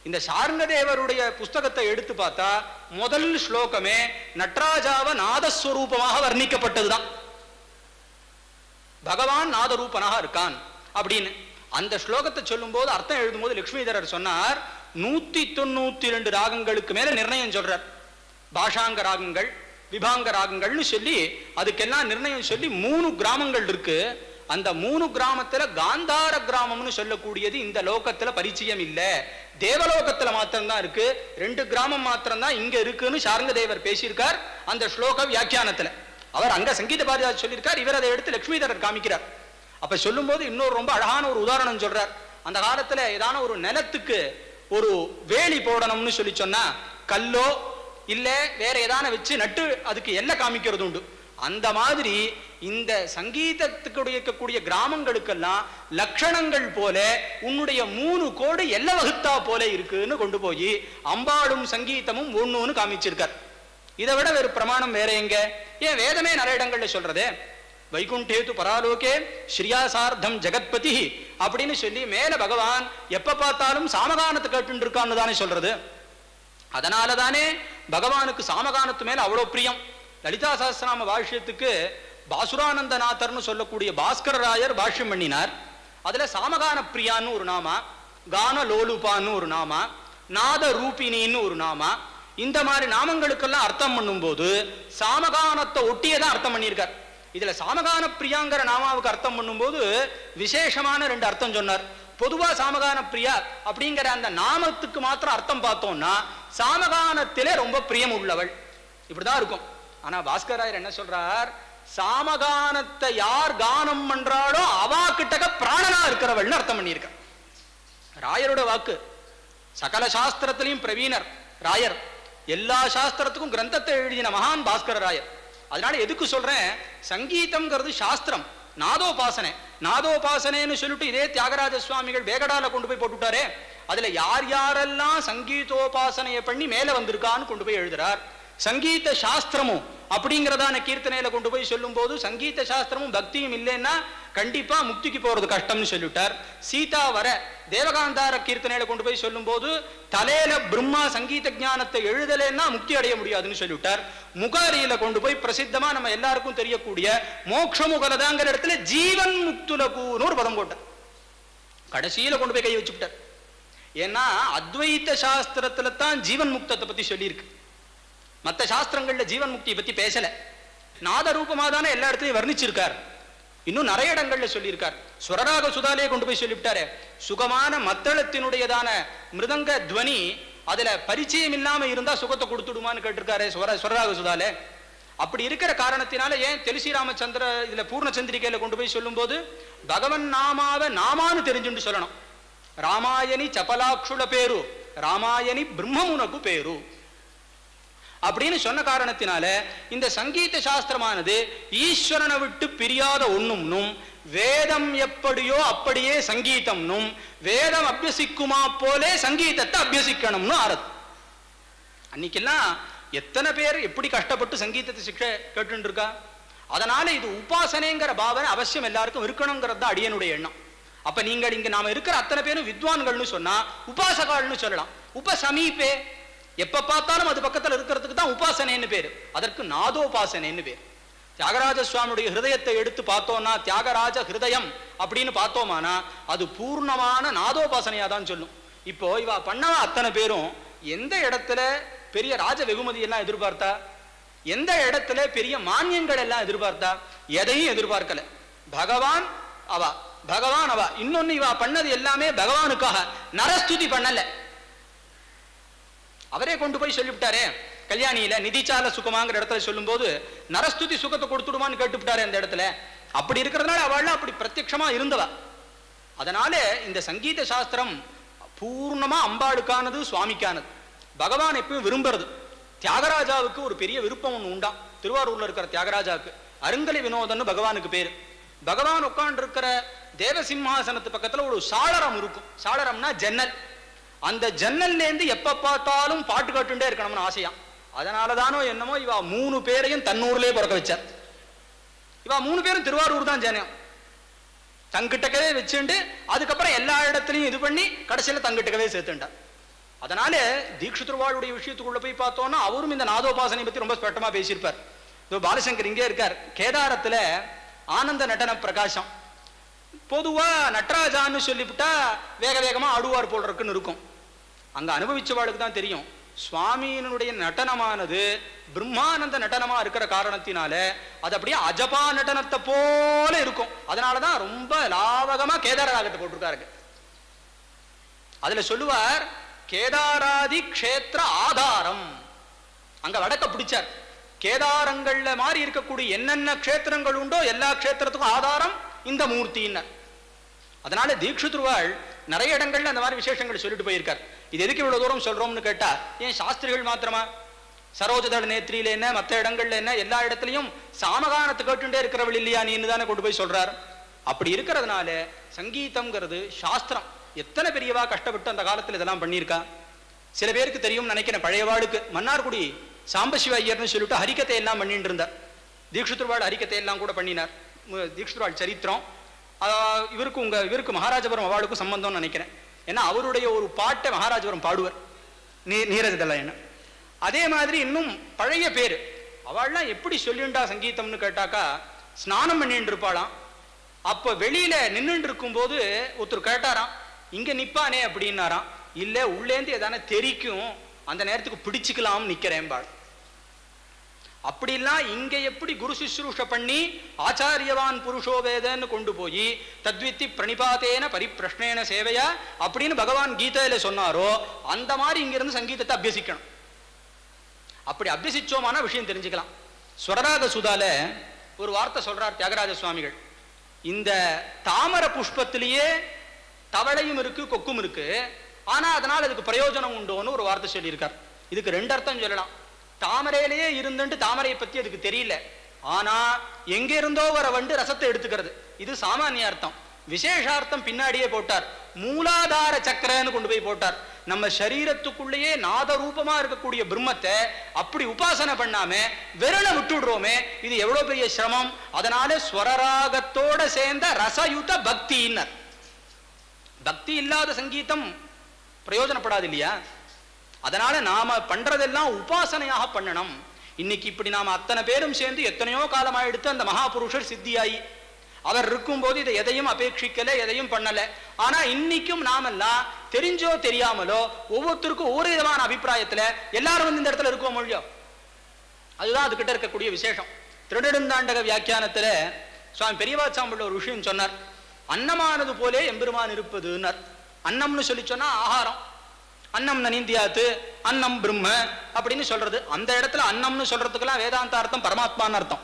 இந்த சார்ங்க தேவருடைய புஸ்தகத்தை எடுத்து பார்த்தா முதல் ஸ்லோகமே நட்ராஜாவ நாதஸ்வரூபமாக வர்ணிக்கப்பட்டதுதான். பகவான் நாதரூபனாக இருக்கான் அப்படின்னு அந்த ஸ்லோகத்தை சொல்லும் போது அர்த்தம் எழுதும் போது லட்சுமிதரர் சொன்னார், 192 ராகங்களுக்கு மேல நிர்ணயம் சொல்றார். பாஷாங்க ராகங்கள் விபாங்க ராகங்கள்னு சொல்லி அதுக்கெல்லாம் நிர்ணயம் சொல்லி 3 கிராமங்கள் இருக்கு. அந்த 3 கிராமத்துல காந்தார கிராமம்னு சொல்லக்கூடியது இந்த லோகத்துல பரிச்சயம் இல்ல, தேவலோகத்துல மாத்திரம்தான் இருக்கு. 2 கிராமம் மாத்திரம்தான் இங்க இருக்குன்னு சார்ங்க தேவர் பேசியிருக்கார் அந்த ஸ்லோக வியாக்கியானத்துல. அவர் அங்க சங்கீத பாரதியார் சொல்லியிருக்கார், இவர் அதை எடுத்து லட்சுமிதரர் காமிக்கிறார். அப்ப சொல்லும் போது இன்னொரு ரொம்ப அழகான ஒரு உதாரணம் சொல்றார். அந்த காலத்துல ஏதான ஒரு நிலத்துக்கு ஒரு வேலி போடணும்னு சொல்லி சொன்னா கல்லோ இல்ல வேற ஏதான வச்சு நட்டு அதுக்கு எல்லை காமிக்கிறது உண்டு. அந்த மாதிரி இந்த சங்கீதத்துக்கு இருக்கக்கூடிய கிராமங்களுக்கெல்லாம் லட்சணங்கள் போல உன்னுடைய 3 கோடு எல்லை வகுத்தா போல இருக்குன்னு கொண்டு போய் அம்பாளும் சங்கீதமும் ஒண்ணுன்னு காமிச்சிருக்கார். இதை விட வேறு பிரமாணம் வேற எங்க? ஏன் வேதமே நிறைய இடங்கள்ல சொல்றதே, வைகுண்டேது பராலோகே ஸ்ரீயாசார்த்தம் ஜெகத்பதி அப்படின்னு சொல்லி மேல பகவான் எப்ப பார்த்தாலும் சாமகானத்தை கேட்டு இருக்கான்னு தானே சொல்றது. அதனாலதானே பகவானுக்கு சாமகானத்து மேல அவ்வளவு பிரியம். லலிதா சஹஸ்ரநாம பாஷ்யத்துக்கு பாசுரானந்தநாதர்னு சொல்லக்கூடிய பாஸ்கர ராயர் பாஷ்யம் பண்ணினார். அதுல சாமகான பிரியான்னு ஒரு நாமா, கான லோலுபான்னு ஒரு நாமா, நாத ரூபினின்னு ஒரு நாமா, இந்த மாதிரி நாமங்களுக்கெல்லாம் அர்த்தம் பண்ணும் போது சாமகானத்தை ஒட்டியதான் அர்த்தம் பண்ணியிருக்கார். இதுல சாமகான பிரியாங்கிற நாமாவுக்கு அர்த்தம் பண்ணும் போது விசேஷமான 2 அர்த்தம் சொன்னார். பொதுவா சாமகான பிரியா அப்படிங்கிற அந்த நாமத்துக்கு மாத்திரம் அர்த்தம் பார்த்தோம்னா சாமகானத்திலே ரொம்ப பிரியம் உள்ளவள் இப்படிதான் இருக்கும். ஆனா பாஸ்கராயர் என்ன சொல்றார், சாமகானத்தை யார் கானம் பண்றாளோ அவா கிட்டக்க பிராணனா இருக்கிறவள்னு அர்த்தம் பண்ணியிருக்க. ராயரோட வாக்கு. சகல சாஸ்திரத்திலையும் பிரவீணர் ராயர், எல்லா சாஸ்திரத்துக்கும் கிரந்தத்தை எழுதின மகான் பாஸ்கர ராயர். அதனால எதுக்கு சொல்றேன், சங்கீதம்ங்கிறது சாஸ்திரம், நாதோபாசனை. நாதோபாசனைன்னு சொல்லிட்டு இதே தியாகராஜ சுவாமிகள் வேகடால கொண்டு போய் போட்டுட்டாரே, அதுல யார் யாரெல்லாம் சங்கீதோபாசனையை பண்ணி மேல வந்திருக்கான்னு கொண்டு போய் எழுதுறார். சங்கீத சாஸ்திரமும் அப்படிங்கிறதான கீர்த்தனையில கொண்டு போய் சொல்லும் போது சங்கீத சாஸ்திரமும் பக்தியும் இல்லைன்னா கண்டிப்பா முக்திக்கு போறது கஷ்டம்னு சொல்லிட்டார். சீதா வர தேவகாந்தார கீர்த்தனையில கொண்டு போய் சொல்லும் போது தலையில பிரம்மா சங்கீத ஞானத்தை எழுதலைன்னா முக்தி அடைய முடியாதுன்னு சொல்லிவிட்டார். முகாரியில கொண்டு போய் பிரசித்தமா நம்ம எல்லாருக்கும் தெரியக்கூடிய மோட்சமுகலதாங்கிற இடத்துல ஜீவன் முக்துலகூன்னு ஒரு பதம் போட்டார். கடைசியில கொண்டு போய் கை வச்சுட்டார். ஏன்னா அத்வைத சாஸ்திரத்துல தான் ஜீவன் முக்தத்தை பத்தி சொல்லியிருக்கு. மற்ற சாஸ்திரங்கள்ல ஜீவன் முக்தியை பத்தி பேசல. நாத ரூபமா தானே எல்லா இடத்துலையும் வர்ணிச்சிருக்கார். இன்னும் நிறைய இடங்கள்ல சொல்லியிருக்கார். ஸ்வரராக சுதாலே கொண்டு போய் சொல்லிவிட்டாரு. சுகமான மத்தளத்தினுடையதான மிருதங்க துவனி அதுல பரிச்சயம் இல்லாம இருந்தா சுகத்தை கொடுத்துடுமான்னு கேட்டிருக்காரு ஸ்வரராக சுதாலே. அப்படி இருக்கிற காரணத்தினால ஏன் தெலுசி ராமச்சந்திர இதுல பூர்ணச்சந்திரிகையில கொண்டு போய் சொல்லும் போது பகவன் நாமாவை நாமான்னு தெரிஞ்சுட்டு சொல்லணும். ராமாயணி சபலாக்ஷுல பேரு, ராமாயணி பிரம்மமுனக்கு பேரு அப்படின்னு சொன்ன காரணத்தினால இந்த சங்கீத சாஸ்திரமானது ஈஸ்வரனை விட்டு பிரியாத ஒண்ணும்னும், வேதம் எப்படியோ அப்படியே சங்கீதம்னும், வேதம் அபியசிக்குமா போலே சங்கீதத்தை அபியசிக்கணும்னு ஆரது. அன்னைக்கெல்லாம் எத்தனை பேர் எப்படி கஷ்டப்பட்டு சங்கீதத்தை சிக்ஷை கேட்டு இருக்கா. அதனால இது உபாசனைங்கிற பாவனை அவசியம் எல்லாருக்கும் இருக்கணுங்கிறது தான் அடியனுடைய எண்ணம். அப்ப நீங்கள் இங்க நாம இருக்கிற அத்தனை பேரும் வித்வான்கள்னு சொன்னா உபாசகால்னு சொல்லலாம். உபசமீபே, எப்ப பார்த்தாலும் அது பக்கத்தில் இருக்கிறதுக்கு தான் உபாசனைன்னு பேரு. அதற்கு நாதோபாசனைன்னு பேர். தியாகராஜ சுவாமியுடைய ஹிருதயத்தை எடுத்து பார்த்தோம்னா தியாகராஜ ஹிருதயம் அப்படின்னு பார்த்தோமானா அது பூர்ணமான நாதோபாசனையா தான் சொல்லும். இப்போ இவ பண்ணவா அத்தனை பேரும் எந்த இடத்துல பெரிய ராஜ வெகுமதி எல்லாம் எதிர்பார்த்தா, எந்த இடத்துல பெரிய மானியங்கள் எல்லாம் எதிர்பார்த்தா, எதையும் எதிர்பார்க்கல. பகவான் அவா, பகவான் அவா. இன்னொன்னு இவா பண்ணது எல்லாமே பகவானுக்காக, நரஸ்துதி பண்ணல. அவரே கொண்டு போய் சொல்லிவிட்டாரே கல்யாணியில நிதிச்சால சுகமாங்கிற இடத்துல சொல்லும் போது நரஸ்துதி சுகத்தை கொடுத்துடுமான்னு கேட்டுவிட்டாரு அந்த இடத்துல. அப்படி இருக்கிறதுனால அவள் அப்படி பிரத்யட்சமா இருந்தவா. அதனால இந்த சங்கீத சாஸ்திரம் பூர்ணமா அம்பாளுக்கானது, சுவாமிக்கானது. பகவான் எப்பயும் விரும்புறது. தியாகராஜாவுக்கு ஒரு பெரிய விருப்பம் ஒண்ணு உண்டாம். திருவாரூர்ல இருக்கிற தியாகராஜாவுக்கு அருங்கலி வினோதன்னு பகவானுக்கு பேரு. பகவான் உட்கார்ந்து இருக்கிற தேவசிம்ஹாசனத்து பக்கத்துல ஒரு சாளரம் இருக்கும். சாளரம்னா ஜன்னல். அந்த ஜன்னல்ல இருந்து எப்ப பார்த்தாலும் பாட்டு கேட்டுட்டே இருக்கணும்னு ஆசையா. அதனாலதானோ என்னமோ இவா 3 பேரையும் தன்னூர்லயே பிறக்க வச்சார். இவா 3 பேரும் திருவாரூர் தான் ஜனம். தங்கிட்டக்கவே வச்சுண்டு அதுக்கப்புறம் எல்லா இடத்துலையும் இது பண்ணி கடைசியில தங்கிட்டக்கவே சேர்த்துட்டார். அதனால தீட்சிதர்வாளுடைய விஷயத்துக்குள்ள போய் பார்த்தோம்னா அவரும் இந்த நாதோபாசனை பத்தி ரொம்ப ஸ்பஷ்டமா பேசியிருப்பார். பாலசங்கர் இங்கே இருக்கார். கேதாரத்துல ஆனந்த நடன பிரகாசம். பொதுவா நட்ராஜான்னு சொல்லிவிட்டா வேக வேகமா ஆடுவார் போல் இருக்குன்னு இருக்கும். அங்க அனுபவிச்சவாளுக்கு தான் தெரியும். சுவாமியினுடைய நடனமானது பிரம்மானந்த நடனமா இருக்கிற காரணத்தினால அது அப்படியே அஜபா நடனத்தை போல இருக்கும். அதனாலதான் ரொம்ப லாவகமா கேதாரராகத்தை போட்டிருக்காரு. அதுல சொல்லுவார் கேதாராதி க்ஷேத்திர ஆதாரம். அங்க வடக்க பிடிச்சார். கேதாரங்கள்ல மாதிரி இருக்கக்கூடிய என்னென்ன க்ஷேத்திரங்கள் உண்டோ எல்லா க்ஷேத்திரத்துக்கும் ஆதாரம் இந்த மூர்த்தியினர். அதனால தீட்சிதர்வாள் நிறைய இடங்கள்ல அந்த மாதிரி விசேஷங்கள் சொல்லிட்டு போயிருக்கார். இது எதுக்கு இவ்வளவு தூரம் சொல்றோம்னு கேட்டா, ஏன் சாஸ்திரிகள் மாத்திரமா, சரோஜதள நேத்திரியில என்ன, மற்ற இடங்கள்ல என்ன, எல்லா இடத்துலையும் சாமகானத்தை கேட்டுட்டே இருக்கிறவள் இல்லையா நீன்னு தானே கொண்டு போய் சொல்றார். அப்படி இருக்கிறதுனால சங்கீதம்ங்கிறது சாஸ்திரம். எத்தனை பெரியவா கஷ்டப்பட்டு அந்த காலத்துல இதெல்லாம் பண்ணியிருக்கா. சில பேருக்கு தெரியும் நினைக்கிறேன். பழையவாளுக்கு மன்னார்குடி சாம்பசிவ ஐயர்னு சொல்லிட்டு ஹரிக்கத்தை எல்லாம் பண்ணிட்டு இருந்தார். தீட்சிதர்வாள் ஹரிக்கத்தை எல்லாம் கூட பண்ணினார். தீட்சிதர்வாள் சரித்திரம் இவருக்கு மகாராஜபுரம் அவளுக்கும் சம்பந்தம்னு நினைக்கிறேன். ஏன்னா அவருடைய ஒரு பாட்டை மகாராஜபுரம் பாடுவர், நீரஜதெல்லாம் என்ன. அதே மாதிரி இன்னும் பழைய பேரு அவள்லாம் எப்படி சொல்லிண்டா சங்கீதம்னு கேட்டாக்கா, ஸ்நானம் பண்ணிட்டு இருப்பாளாம். அப்ப வெளியில நின்றுட்டு இருக்கும் போது ஒருத்தர் கேட்டாராம், இங்க நிப்பானே அப்படின்னாராம். இல்ல உள்ளேந்து எதான தெரிக்கும், அந்த நேரத்துக்கு பிடிச்சுக்கலாம் நிக்கிறேன்பாள். அப்படிலாம் இங்க எப்படி குரு சுஷ்ரூஷ பண்ணி ஆச்சாரியவான் புருஷோ வேதன்னு கொண்டு போய் தத்வித்தி பிரணிபாத்தேன பரிப்பிரஷ்னேன சேவையா அப்படின்னு பகவான் கீதையில சொன்னாரோ அந்த மாதிரி இங்க இருந்து சங்கீதத்தை அபியசிக்கணும். அப்படி அபியசிச்சோமான விஷயம் தெரிஞ்சுக்கலாம். ஸ்வரராக சுதால ஒரு வார்த்தை சொல்றார் தியாகராஜ சுவாமிகள். இந்த தாமர புஷ்பத்திலேயே தவளையும் இருக்கு, கொக்கும் இருக்கு, ஆனா அதனால அதுக்கு பிரயோஜனம் உண்டோன்னு ஒரு வார்த்தை சொல்லியிருக்கார். இதுக்கு ரெண்டு அர்த்தம் சொல்லலாம். தாமரையிலேயே இருந்துட்டு தாமரையை பத்தி அதுக்கு தெரியல, ஆனா எங்க இருந்தோ வர வண்டு ரசத்தை எடுத்துக்கிறது. இது சாமானிய அர்த்தம். விசேஷார்த்தம் பின்னாடியே போட்டார். மூலாதார சக்கரன்னு கொண்டு போய் போட்டார். நம்ம சரீரத்துக்குள்ளேயே நாத ரூபமா இருக்கக்கூடிய பிரம்மத்தை அப்படி உபாசனை பண்ணாம விரல விட்டுடுறோமே, இது எவ்வளவு பெரிய சிரமம். அதனால ஸ்வரராகத்தோட சேர்ந்த ரசயுத பக்தின்னர். பக்தி இல்லாத சங்கீதம் பிரயோஜனப்படாது இல்லையா? அதனால நாம பண்றதெல்லாம் உபாசனையாக பண்ணணும். இன்னைக்கு இப்படி நாம அத்தனை பேரும் சேர்ந்து எத்தனையோ காலமா எடுத்து அந்த மகாபுருஷர் சித்தியாயி அவர் இருக்கும் போது இதை எதையும் அபேட்சிக்கல, எதையும் பண்ணல. ஆனா இன்னைக்கும் நாமெல்லாம் தெரிஞ்சோ தெரியாமலோ ஒவ்வொருத்தருக்கும் ஒவ்வொரு விதமான அபிப்பிராயத்துல எல்லாரும் வந்து இந்த இடத்துல இருக்கோம் மொழியோ. அதுதான் அதுகிட்ட இருக்கக்கூடிய விசேஷம். திருநெடுந்தாண்டக வியாக்கியானத்துல சுவாமி பெரியவாச்சாம்புள்ள ஒரு விஷயம் சொன்னார். அன்னமானது போலே எம்பெருமான் இருப்பதுன்னார். அன்னம்னு சொல்லி சொன்னா ஆகாரம். அன்னம் நனிந்தியாத்து, அன்னம் பிரம்ம அப்படின்னு சொல்றது. அந்த இடத்துல அன்னம்னு சொல்றதுக்கெல்லாம் வேதாந்த அர்த்தம் பரமாத்மான்னு அர்த்தம்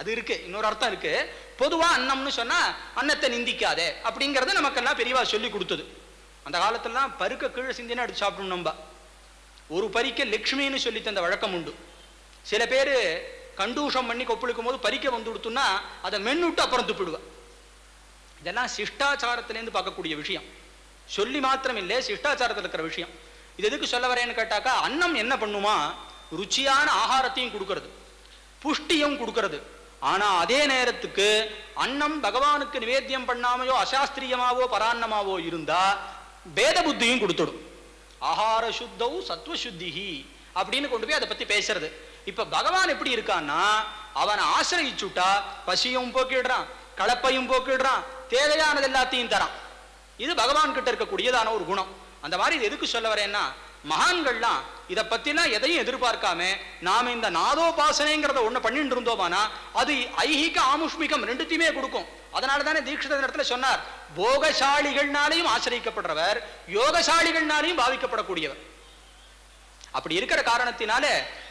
அது இருக்கு. இன்னொரு அர்த்தம் இருக்கு. பொதுவா அன்னம்னு சொன்னா அன்னத்தை நிந்திக்காதே அப்படிங்கறது நமக்கெல்லாம் பெரியவா சொல்லி கொடுத்தது. அந்த காலத்துலாம் பருக்க கீழே சிந்தினா எடுத்து சாப்பிடணும். நம்ம ஒரு பறிக்க லட்சுமின்னு சொல்லி தந்த வழக்கம் உண்டு. சில பேரு கண்டூஷம் பண்ணி கொப்பளிக்கும் போது பறிக்க வந்து கொடுத்தோம்னா அதை மென்னுட்டு அப்புறம் துப்பிடுவா. இதெல்லாம் சிஷ்டாச்சாரத்திலேருந்து பார்க்கக்கூடிய விஷயம். சொல்லி மாத்திரம் இல்லை, சிஷ்டாச்சாரத்தில் இருக்கிற விஷயம். இது எதுக்கு சொல்ல வரேன்னு கேட்டாக்கா, அன்னம் என்ன பண்ணுமா, ருச்சியான ஆகாரத்தையும் கொடுக்கறது, புஷ்டியும் கொடுக்கறது. ஆனா அதே நேரத்துக்கு அன்னம் பகவானுக்கு நிவேத்தியம் பண்ணாமையோ அசாஸ்திரியமாவோ பரான்னமாவோ இருந்தா பேத புத்தியும் கொடுத்துடும். ஆகார சுத்தௌ சத்வசுத்திஹி அப்படின்னு கொண்டு போய் அதை பத்தி பேசுறது. இப்ப பகவான் எப்படி இருக்கான்னா, அவனை ஆசிரியிச்சுட்டா பசியும் போக்கிடுறான், கலப்பையும் போக்கிடுறான், தேவையானது எல்லாத்தையும் தரான். இது பகவான் கிட்ட இருக்கக்கூடியதான ஒரு குணம். அந்த மாதிரி இது எதுக்கு சொல்ல வரேன்னா, மகான்கள்லாம் இதை பத்திலாம் எதையும் எதிர்பார்க்காம நாம இந்த நாதோபாசனைங்கிறத ஒண்ணு பண்ணிட்டு இருந்தோமானா அது ஐஹிக ஆமுஷ்மிகம் ரெண்டுத்தையுமே கொடுக்கும். அதனால தானே தீட்சிதர் இடத்துல சொன்னார், போகசாலிகள்னாலையும் ஆசிரியக்கப்படுறவர், யோகசாலிகள்னாலையும் பாவிக்கப்படக்கூடியவர். அப்படி இருக்கிற காரணத்தினால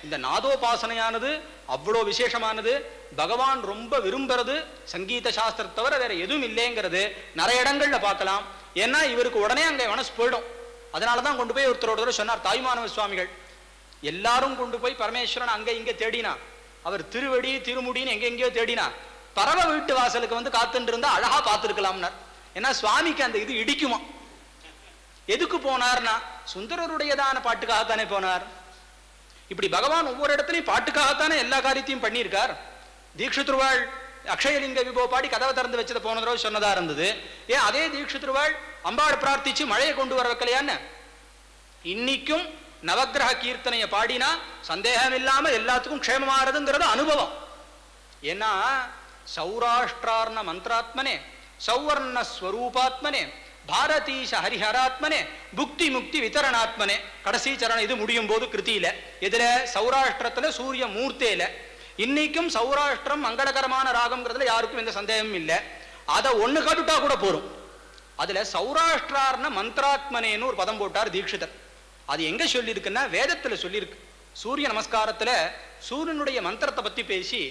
இந்த நாதோபாசனையானது அவ்வளோ விசேஷமானது. பகவான் ரொம்ப விரும்புறது சங்கீத சாஸ்திரத்தை தவிர வேற எதுவும் இல்லைங்கிறது நிறைய இடங்கள்ல பார்க்கலாம். ஏன்னா இவருக்கு உடனே அங்கே மனசு போயிடும். அதனாலதான் கொண்டு போய் ஒருத்தரோட சொன்னார் தாய்மானவ சுவாமிகள், எல்லாரும் கொண்டு போய் பரமேஸ்வரன் அங்க இங்க தேடினா, அவர் திருவடி திருமுடின்னு எங்கெங்கயோ தேடினா, பரவ வீட்டு வாசலுக்கு வந்து காத்துட்டு இருந்தா அழகா பார்த்துருக்கலாம்னார். ஏன்னா சுவாமிக்கு அந்த இது இடிக்குமா. எதுக்கு போனார்னா சுந்தரருடையதான பாட்டுக்காகத்தானே போனார். இப்படி பகவான் ஒவ்வொரு இடத்துலையும் பாட்டுக்காகத்தானே எல்லா காரியத்தையும் பண்ணியிருக்கார். தீட்சித்ருவாள் அக்ஷயலிங்க விபோ பாடி கதவை திறந்து வச்சதை போன தடவை சொன்னதா இருந்தது. ஏன் அதே தீட்சித்ருவாள் அம்பாள் பிரார்த்திச்சு மழையை கொண்டு வர வைக்கலையான்னு? இன்னைக்கும் நவக்கிரக கீர்த்தனையை பாடினா சந்தேகம் இல்லாம எல்லாத்துக்கும் க்ஷேமமாறதுங்கிறது அனுபவம். ஏன்னா சௌராஷ்டிரார்ண மந்திராத்மனே சௌவர்ண ஸ்வரூபாத்மனே பாரதீஷ ஹரிஹராத்மனே புக்தி முக்தி விதரணாத்மனே. கடைசி சரணம் இது முடியும் போது கிருத்தியில இதுல சௌராஷ்டிரத்துல சூரிய மூர்த்தேல. இன்னைக்கும் சௌராஷ்டிரம் மங்களகரமான ராகம்ங்கிறதுல யாருக்கும் எந்த சந்தேகமும் இல்லை. அதை ஒண்ணு கட்டுட்டா கூட போறோம். அதுல சௌராஷ்டிரார்ண மந்திராத்மனேன்னு ஒரு பதம் போட்டார் தீட்சிதர். அது எங்க சொல்லி இருக்குன்னா வேதத்துல சொல்லியிருக்கு. சூரிய நமஸ்காரத்துல சூரியனுடைய மந்திரத்தை பத்தி பேசி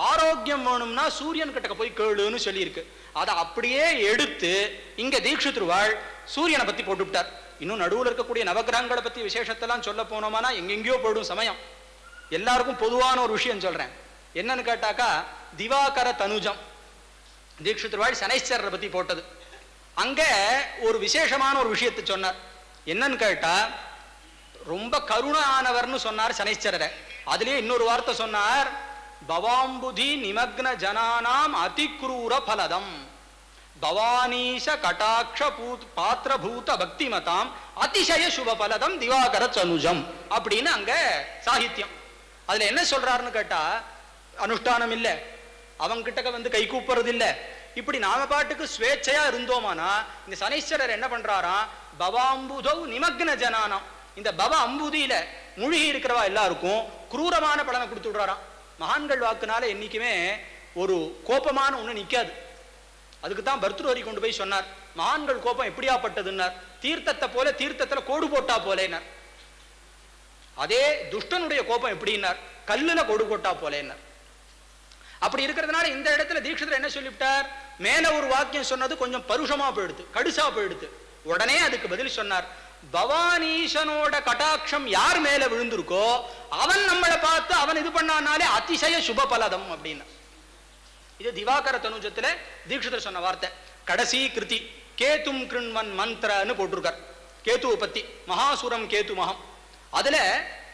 ஆரோக்கியம் வேணும்னா சூரியன் கிட்ட போய் கேளுன்னு சொல்லியிருக்கு. அதை அப்படியே எடுத்து இங்க தீட்சித்ருவாள் சூரியனை பத்தி போட்டுவிட்டார். இன்னும் நடுவில் இருக்கக்கூடிய நவகிரகங்களை பத்தி விசேஷத்தெல்லாம் சொல்ல போனோம்னா எங்கெங்கயோ போயிடும் சமயம். எல்லாருக்கும் பொதுவான ஒரு விஷயம் சொல்றேன். என்னன்னு கேட்டாக்கா, திவாகர தனுஜம் தீட்சித்ருவாள் சனைஸ்வரரை பத்தி போட்டது. அங்க ஒரு விசேஷமான ஒரு விஷயத்தை சொன்னார். என்னன்னு கேட்டா, ரொம்ப கருணானவர்னு சொன்னார் சனைஸ்வரரை. அதுலயே இன்னொரு வார்த்தை சொன்னார், பவாம்புதி நிமக்ன ஜனானாம் அதிக்ரூர பலதம் பவானீஷ கடாட்ச பாத்திரபூத பக்திமதாம் அதிசய சுப பலதம் திவாகர தனுஜம் அப்படின்னு அங்க சாகித்யம். அதுல என்ன சொல்றாருன்னு கேட்டா, அனுஷ்டானம் இல்ல, அவங்க கிட்ட வந்து கை கூப்புறது இல்ல, இப்படி நாம பாட்டுக்கு ஸ்வேச்சையா இருந்தோமானா இந்த சனீஸ்வரர் என்ன பண்றாராம், பவாம்புதௌ நிமக்ன ஜனானாம், இந்த பவ அம்புதியில மூழ்கி இருக்கிறவா எல்லாருக்கும் குரூரமான பலனை கொடுத்து விடுறாராம். மகான்கள் வாக்குனால என்னைக்குமே ஒரு கோபமான ஒண்ணு நிக்காது. அதுக்குத்தான் பர்த்ருவரி கொண்டு போய் சொன்னார், மகான்கள் கோபம் எப்படியாப்பட்டதுன்னார், தீர்த்தத்தை போல தீர்த்தத்துல கோடு போட்டா போலேனார். அதே துஷ்டனுடைய கோபம் எப்படின்னார், கல்லுல கோடு போட்டா போலேனார். அப்படி இருக்கிறதுனால இந்த இடத்துல தீட்சிதர் என்ன சொல்லிவிட்டார், மேல ஒரு வாக்கியம் சொன்னது கொஞ்சம் பருஷமா போயிடுது, கடுசா போயிடுது. உடனே அதுக்கு பதில் சொன்னார், பவானீசனோட கட்டாட்சம் யார் மேல விழுந்திருக்கோ அவன் நம்மளை பார்த்து அவன் இது பண்ணானாலே அதிசய சுப பலதம் அப்படின்னு. இது திவாகர தனுஜத்துல தீட்சிதர் சொன்ன வார்த்தை. கடைசி கிருதி கேதும் கிருண்வன் மந்திரன்னு போட்டிருக்கார். கேதுவை பத்தி மகாசுரம் கேது மகம். அதுல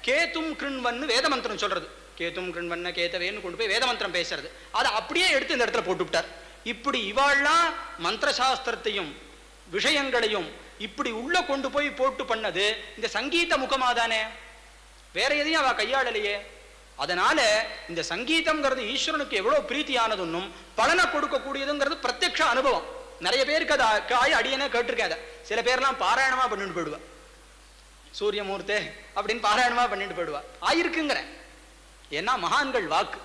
கேதும் கிருண்வன் வேத மந்திரம் சொல்றது. கேதும் கிருண்வன்ன கேத்தவேன்னு கொண்டு போய் வேத மந்திரம் பேசுறது. அதை அப்படியே எடுத்து இந்த இடத்துல போட்டு விட்டார். இப்படி இவாள்லாம் மந்திர சாஸ்திரத்தையும் விஷயங்களையும் இப்படி உள்ள கொண்டு போய் போட்டு பண்ணது இந்த சங்கீத முகமாதானே, வேற எதையும் அவ கையாளலையே. அதனால இந்த சங்கீதம்ங்கிறது ஈஸ்வரனுக்கு எவ்வளவு பிரீத்தியானதுன்னும் பலனை கொடுக்கக்கூடியதுங்கிறது பிரத்யக்ஷ அனுபவம். நிறைய பேருக்கு அதை அடியனே கேட்டிருக்கேன். அதை சில பேர்லாம் பாராயணமா பண்ணிட்டு போயிடுவா, சூரியமூர்த்தே அப்படின்னு பாராயணமா பண்ணிட்டு போயிடுவா. ஆயிருக்குங்கிறேன். ஏன்னா மகான்கள் வாக்கு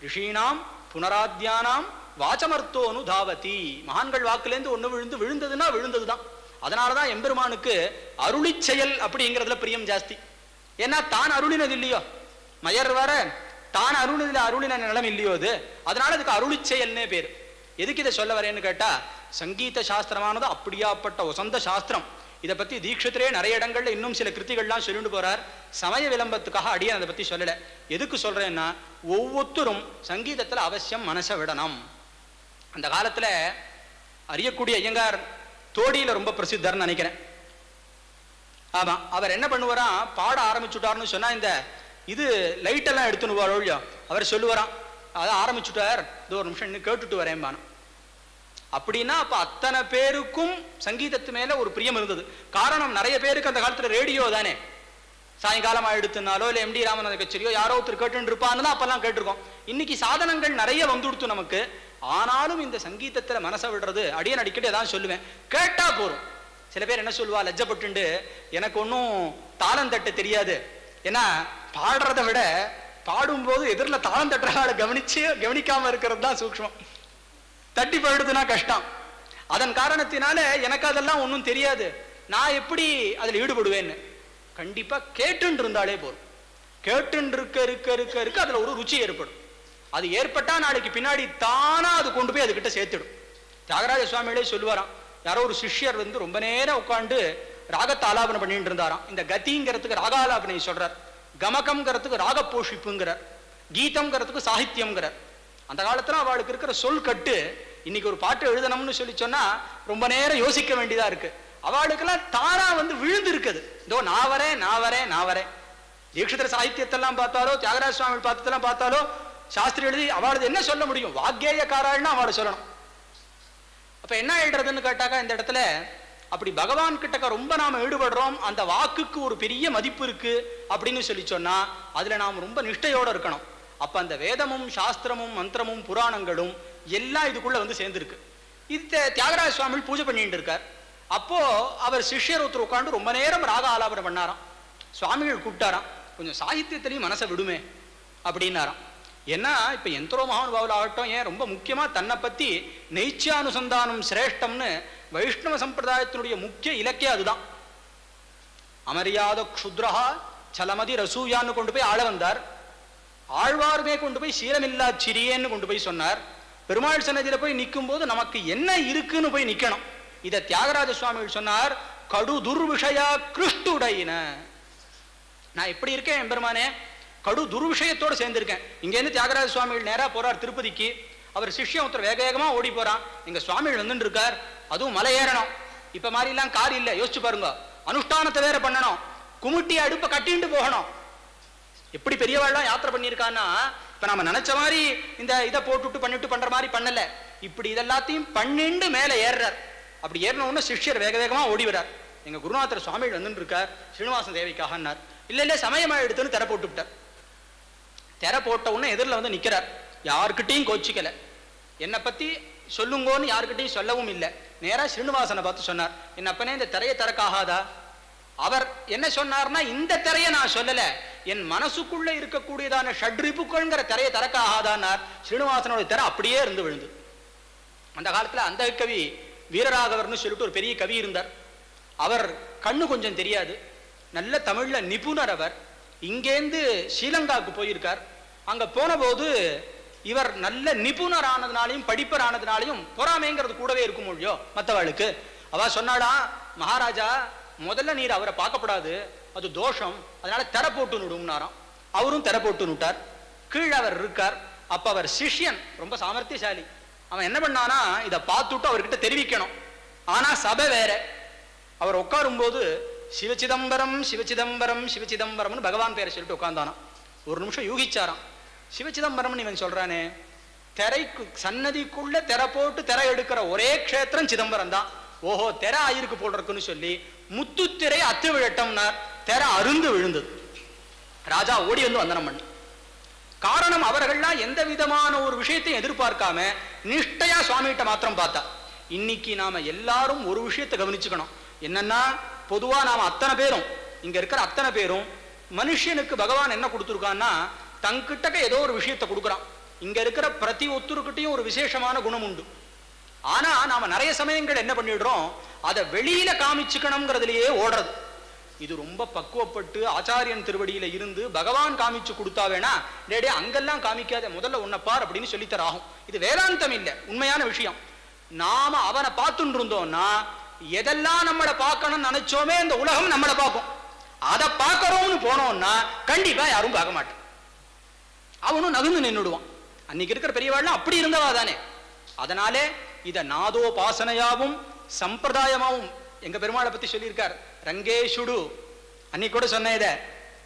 ரிஷீனாம் புனராத்யானாம் வாச்சமர்த்தோனு தாவதி. மகான்கள் வாக்குலேருந்து ஒண்ணு விழுந்ததுன்னா விழுந்ததுதான். அதனாலதான் எம்பெருமானுக்கு அருளி செயல் அப்படிங்கிறதுல பிரியம் ஜாஸ்தி. ஏன்னா தான் அருளினது இல்லையோ, மயர் வர தான் அருளின நிலம் இல்லையோ அது. அதனால அதுக்கு அருளி செயல்னே பேரு. எதுக்கு இதை சொல்ல வரேன்னு கேட்டா, சங்கீத சாஸ்திரமானது அப்படியாப்பட்ட உசந்த சாஸ்திரம். இதை பத்தி தீட்சிதரே நிறைய இடங்கள்ல இன்னும் சில கிருத்திகள்லாம் சொல்லிட்டு போறார். சமய விளம்பத்துக்காக அடியே அதை பத்தி சொல்லல. எதுக்கு சொல்றேன்னா, ஒவ்வொருத்தரும் சங்கீதத்துல அவசியம் மனசை விடணும். அந்த காலத்துல அறியக்கூடிய ஐயங்கார் தோடியில ரொம்ப பிரசித்தர்னு நினைக்கிறேன். ஆமா, அவர் என்ன பண்ணுவாராம், பாட ஆரம்பிச்சுட்டார்னு சொன்னா இந்த இது லைட் எல்லாம் எடுத்துனுவாரோ இல்லையோ, அவர் சொல்லுவாராம், அதை ஆரம்பிச்சுட்டார், இது ஒரு நிமிஷம் இன்னும் கேட்டுட்டு வரேன். அப்படின்னா அப்ப அத்தனை பேருக்கும் சங்கீதத்து மேல ஒரு பிரியம் இருந்தது. காரணம், நிறைய பேருக்கு அந்த காலத்துல ரேடியோ தானே, சாயங்காலம் எடுத்துனாலோ இல்ல எம்டி ராமநாத கச்சேரியோ யாரோ ஒருத்தர் கேட்டு இருப்பான்னு தான் அப்பெல்லாம் கேட்டிருக்கோம். இன்னைக்கு சாதனங்கள் நிறைய வந்துடுத்து நமக்கு. ஆனாலும் இந்த சங்கீதத்துல மனசை விடுறது அடியன் அடிக்கடி அதான் சொல்லுவேன், கேட்டா போறோம். சில பேர் என்ன சொல்லுவா, லஜ்ஜப்பட்டு எனக்கு ஒன்னும் தாளம் தட்ட தெரியாது. ஏன்னா பாடுறதை விட பாடும்போது எதிரில் தாளம் தட்டுறாளை கவனிக்காம இருக்கிறது தான் சூக்ஷ்மம். தட்டி போயிடுதுன்னா கஷ்டம். அதன் காரணத்தினால எனக்கு அதெல்லாம் ஒன்றும் தெரியாது, நான் எப்படி அதில் ஈடுபடுவேன்னு. கண்டிப்பா கேட்டுன்னு இருந்தாலே போதும். கேட்டுன்னு இருக்க இருக்க இருக்க இருக்க அதுல ஒரு ருச்சி ஏற்படும். அது ஏற்பட்டா நாளைக்கு பின்னாடி தானா அது கொண்டு போய் அதுகிட்ட சேர்த்துடும். தியாகராஜ சுவாமிகளே சொல்லுவாராம், யாரோ ஒரு சிஷ்யர் ரொம்ப நேரம் உட்காந்து ராகத்தை ஆலாபனை பண்ணிட்டு இருந்தாராம். இந்த கதிங்கிறதுக்கு ராகாலாபனை சொல்றார், கமகம்ங்கிறதுக்கு ராக போஷிப்புங்கிறார், கீதம்ங்கிறதுக்கு சாகித்யம்ங்கிறார். அந்த காலத்துல அவளுக்கு இருக்கிற சொல் கட்டு இன்னைக்கு ஒரு பாட்டு எழுதணும்னு சொல்லி சொன்னா ரொம்ப நேரம் யோசிக்க வேண்டியதா இருக்கு. அவளுக்கெல்லாம் தானா விழுந்து இருக்குது. இதோ நான் வரேன். தீட்சிதர் சாகித்யத்தெல்லாம் பார்த்தாலோ தியாகராஜ சுவாமி பார்த்ததெல்லாம் பார்த்தாலோ சாஸ்திரி எழுதி அவளுக்கு என்ன சொல்ல முடியும், வாக்கேயக்காராள்னா அவளை சொல்லணும். அப்ப என்ன எழுதுறதுன்னு கேட்டாக்கா, இந்த இடத்துல அப்படி பகவான் கிட்டக்க ரொம்ப நாம ஈடுபடுறோம், அந்த வாக்குக்கு ஒரு பெரிய மதிப்பு இருக்கு அப்படின்னு சொல்லி சொன்னா அதுல நாம் ரொம்ப நிஷ்டையோட இருக்கணும். அப்ப அந்த வேதமும் சாஸ்திரமும் மந்திரமும் புராணங்களும் எல்லாம் இதுக்குள்ள சேர்ந்துருக்கு. இது தியாகராஜ சுவாமி பூஜை பண்ணிட்டு இருக்கார். அப்போ அவர் சிஷ்யர் ஒருத்தர் உட்காந்து ரொம்ப நேரம் ராக ஆலாபனை பண்ணாராம். சுவாமிகள் கூப்பிட்டாராம், கொஞ்சம் சாகித்யத்திலையும் மனசை விடுமே அப்படின்னாராம். ஏன்னா இப்ப எந்தரோ மகானுபாவில் ஆகட்டும், ஏன் ரொம்ப முக்கியமா தன்னை பத்தி நெய்ச்சியானுசந்தானம் சிரேஷ்டம்னு வைஷ்ணவ சம்பிரதாயத்தினுடைய முக்கிய இலக்கியம் அதுதான். அமரியாத க்ஷுத்ரஹா சலமதி ரசூயான்னு கொண்டு போய் ஆள வந்தார். ஆழ்வாருமே கொண்டு போய் சீலமில்லா சிறியேன்னு கொண்டு போய் சொன்னார். பெருமாள் சன்னதியில போய் நிற்கும் போது நமக்கு என்ன இருக்குன்னு போய் நிக்கணும். இதை தியாகராஜ சுவாமிகள் சொன்னார், கடு துர்விஷயா கிருஷ்டுடையின. நான் எப்படி இருக்கேன் எம்பெருமானே, கடு துர்விஷயத்தோடு சேர்ந்திருக்கேன். இங்கேருந்து தியாகராஜ சுவாமிகள் நேரா போறார் திருப்பதிக்கு. அவர் சிஷ்யம் ஒருத்தர் வேக வேகமா ஓடி போறான். எங்க சுவாமிகள் வந்துட்டு இருக்கார், அதுவும் மலை ஏறணும். இப்ப மாதிரி எல்லாம் கார் இல்ல, யோசிச்சு பாருங்க. அனுஷ்டானத்தை வேற பண்ணணும், குமுட்டி அடுப்ப கட்டிட்டு போகணும். எப்படி பெரியவாள்லாம் யாத்திரை பண்ணியிருக்கான்னா, இப்ப நம்ம நினைச்ச மாதிரி இந்த இதை போட்டுட்டு பண்ணிட்டு பண்ற மாதிரி பண்ணல. இப்படி இதெல்லாத்தையும் பண்ணிண்டு மேல ஏறுறார். அப்படி ஏறின சிஷ்யர் வேக வேகமா ஓடி வர்றார். எங்க குருநாதர் சுவாமிகள் வந்துட்டு இருக்கார், ஸ்ரீனிவாசன் தேவைக்காகன்னார். இல்ல சமயமா எடுத்துன்னு தெர போட்டு விட்டார். தெர போட்ட உடனே எதிரில் நிக்கிறார். யாருக்கிட்டையும் கோச்சிக்கல, என்னை பத்தி சொல்லுங்கோன்னு யாருக்கிட்டையும் சொல்லவும் இல்லை. நேரா ஸ்ரீனிவாசனை பார்த்து சொன்னார், என் அப்பனே இந்த திரையை திறக்காகாதா? அவர் என்ன சொன்னார்னா, இந்த திரையை நான் சொல்லல, என் மனசுக்குள்ள இருக்கக்கூடியதான ஷட்ரிப்புக்கள்ங்கிற திரையை திறக்காகாதான்னார். ஸ்ரீனிவாசனோட திரை அப்படியே இருந்து விழுந்து. அந்த காலத்துல அந்த கவி வீரராகவர்னு சொல்லிட்டு ஒரு பெரிய கவி இருந்தார். அவர் கண்ணு கொஞ்சம் தெரியாது, நல்ல தமிழ்ல நிபுணர். அவர் இங்கேருந்து ஸ்ரீலங்காவுக்கு போயிருக்கார். அங்க போன போது இவர் நல்ல நிபுணரானதுனாலையும் படிப்பரானதுனாலையும் பொறாமைங்கிறது கூடவே இருக்கும் மொழியோ மற்றவாளுக்கு. அவ சொன்னாடா, மகாராஜா முதல்ல நீர் அவரை பார்க்கப்படாது, அது தோஷம், அதனால தெரை போட்டு நுடும்னாராம். அவரும் தெரை போட்டு நுட்டார். கீழே அவர் இருக்கார். அப்ப அவர் சிஷ்யன் ரொம்ப சாமர்த்தியசாலி. அவன் என்ன பண்ணானா, இதை பார்த்துட்டு அவர்கிட்ட தெரிவிக்கணும். ஆனா சபை வேற. அவர் உட்காரும் போது சிவச்சிதம்பரம் சிவச்சிதம்பரம் சிவச்சிதம்பரம்னு பகவான் பேரை சொல்லிட்டு உட்கார்ந்தானா. ஒரு நிமிஷம் யூகிச்சாராம். சிவச்சிதம்பரம் இவன் சொல்றானே, திரைக்கு சன்னதிக்குள்ள திரை போட்டு திரை எடுக்கிற ஒரே க்ஷேத்திரம் சிதம்பரம் தான். ஓஹோ, திரை ஆயிருக்கு போல் இருக்குன்னு சொல்லி முத்து திரை அத்து விழட்டம்னார். திரை அருந்து விழுந்தது. ராஜா ஓடி வந்து வந்தனம் பண்ண. காரணம், அவர்கள்லாம் எந்த விதமான ஒரு விஷயத்தையும் எதிர்பார்க்காம நிஷ்டையா சுவாமிகிட்ட மாத்திரம் பார்த்தா. இன்னைக்கு நாம எல்லாரும் ஒரு விஷயத்தை கவனிச்சுக்கணும். என்னன்னா, பொதுவா நாம அத்தனை பேரும், இங்க இருக்கிற அத்தனை பேரும், மனுஷனுக்கு பகவான் என்ன கொடுத்துருக்கான்னா, தங்கிட்ட ஏதோ ஒரு விஷயத்தை கொடுக்குறான். இங்க இருக்கிற பிரதி ஒத்துருக்கிட்டையும் ஒரு விசேஷமான குணம் உண்டு. ஆனா நாம நிறைய சமயங்கள் என்ன பண்ணிடுறோம், அதை வெளியில காமிச்சுக்கணுங்கிறதுலயே ஓடுறது. இது ரொம்ப பக்குவப்பட்டு ஆச்சாரியன் திருவடியில இருந்து பகவான் காமிச்சு கொடுத்தா வேணா, டேடே அங்கெல்லாம் காமிக்காத, முதல்ல உன்னை பார் அப்படின்னு சொல்லித்தராகும். இது வேதாந்தம் இல்லை, உண்மையான விஷயம். நாம அவனை பார்த்துட்டு இருந்தோம்னா, எதெல்லாம் நம்மளை பார்க்கணும்னு நினைச்சோமே இந்த உலகம் நம்மளை பார்க்கும். அதை பார்க்கறோம்னு போனோம்னா கண்டிப்பா யாரும் பார்க்க மாட்டோம். அவனும் நகுந்து நின்றுடுவான். அன்னைக்கு இருக்கிற பெரியவாள்லாம் அப்படி இருந்தவா தானே. அதனாலே இத நாதோபாசனையாவும் சம்பிரதாயமாவும் எங்க பெருமாளை பத்தி சொல்லியிருக்கார். ரங்கேஷுடு அன்னைக்கு கூட சொன்ன இத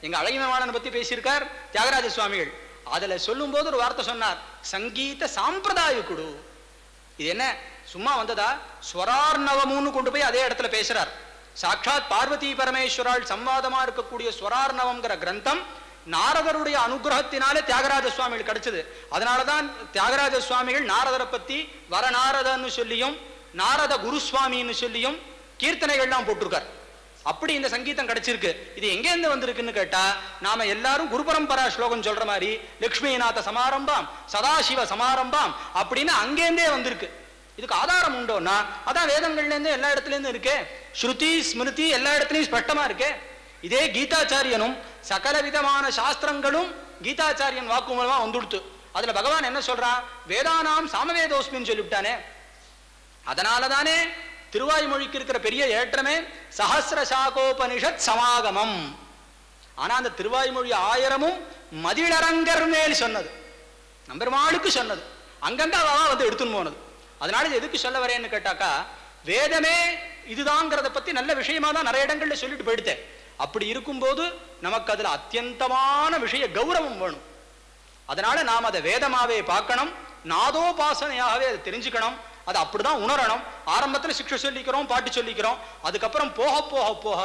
எங்க அழகியமானனை பத்தி பேசியிருக்கார் தியாகராஜ சுவாமிகள். அதுல சொல்லும் போது ஒரு வார்த்தை சொன்னார், சங்கீத சாம்பிரதாயக்குடு. இது என்ன சும்மா வந்ததா? ஸ்வரார்ணவமுன்னு கொண்டு போய் அதே இடத்துல பேசுறார். சாட்சாத் பார்வதி பரமேஸ்வரால் சம்வாதமா இருக்கக்கூடிய ஸ்வரார்ணவம்ங்கிற கிரந்தம் நாரதருடைய அனுகிரகத்தினாலே தியாகராஜ சுவாமிகள் கிடைச்சது. அதனாலதான் தியாகராஜ சுவாமிகள் நாரதரை பத்தி வரநாரதன்னு சொல்லியும் நாரத குருசுவாமின்னு சொல்லியும் கீர்த்தனைகள்லாம் போட்டிருக்கார். அப்படி இந்த சங்கீதம் கிடைச்சிருக்கு. இது எங்கேருந்து வந்திருக்குன்னு கேட்டா, நாம எல்லாரும் குரு பரம்பரா ஸ்லோகம் சொல்ற மாதிரி லட்சுமிநாத சமாரம்பாம் சதாசிவ சமாரம்பாம் அப்படின்னு அங்கேருந்தே வந்திருக்கு. இதுக்கு ஆதாரம் உண்டோன்னா அதான் வேதங்கள்ல இருந்து எல்லா இடத்துல இருந்து இருக்கே. ஸ்ருதி ஸ்மிருதி எல்லா இடத்துலயும் ஸ்பஷ்டமா இருக்கே. இதே கீதாச்சாரியனும் சகல விதமான சாஸ்திரங்களும் கீதாச்சாரியன் வாக்கு மூலமா வந்துடுத்து. அதுல பகவான் என்ன சொல்றான், வேதானாம் சாமவேதோஸ்மின்னு சொல்லிவிட்டானே. அதனாலதானே திருவாய்மொழிக்கு இருக்கிற பெரிய ஏற்றமே சஹஸ்ர சாகோபனிஷத் சமாகமம். ஆனா அந்த திருவாய்மொழி 1000ம் மதிலரங்கர் மேல் சொன்னது, நம்பெருமாளுக்கு சொன்னது. அங்கங்க அவ வந்து எடுத்துன்னு போனது. அதனால இது எதுக்கு சொல்ல வரேன்னு கேட்டாக்கா, வேதமே இதுதாங்கிறத பத்தி நல்ல விஷயமா தான் நிறைய இடங்கள்ல சொல்லிட்டு போயிடுத்தேன். அப்படி இருக்கும்போது நமக்கு அதுல அத்தியந்தமான விஷய கௌரவம் வேணும். அதனால நாம் அதை வேதமாவே பார்க்கணும், நாதோபாசனையாகவே அதை தெரிஞ்சுக்கணும், அதை அப்படிதான் உணரணும். ஆரம்பத்தில் சிக்ஷை சொல்லிக்கிறோம், பாட்டு சொல்லிக்கிறோம். அதுக்கப்புறம் போக போக போக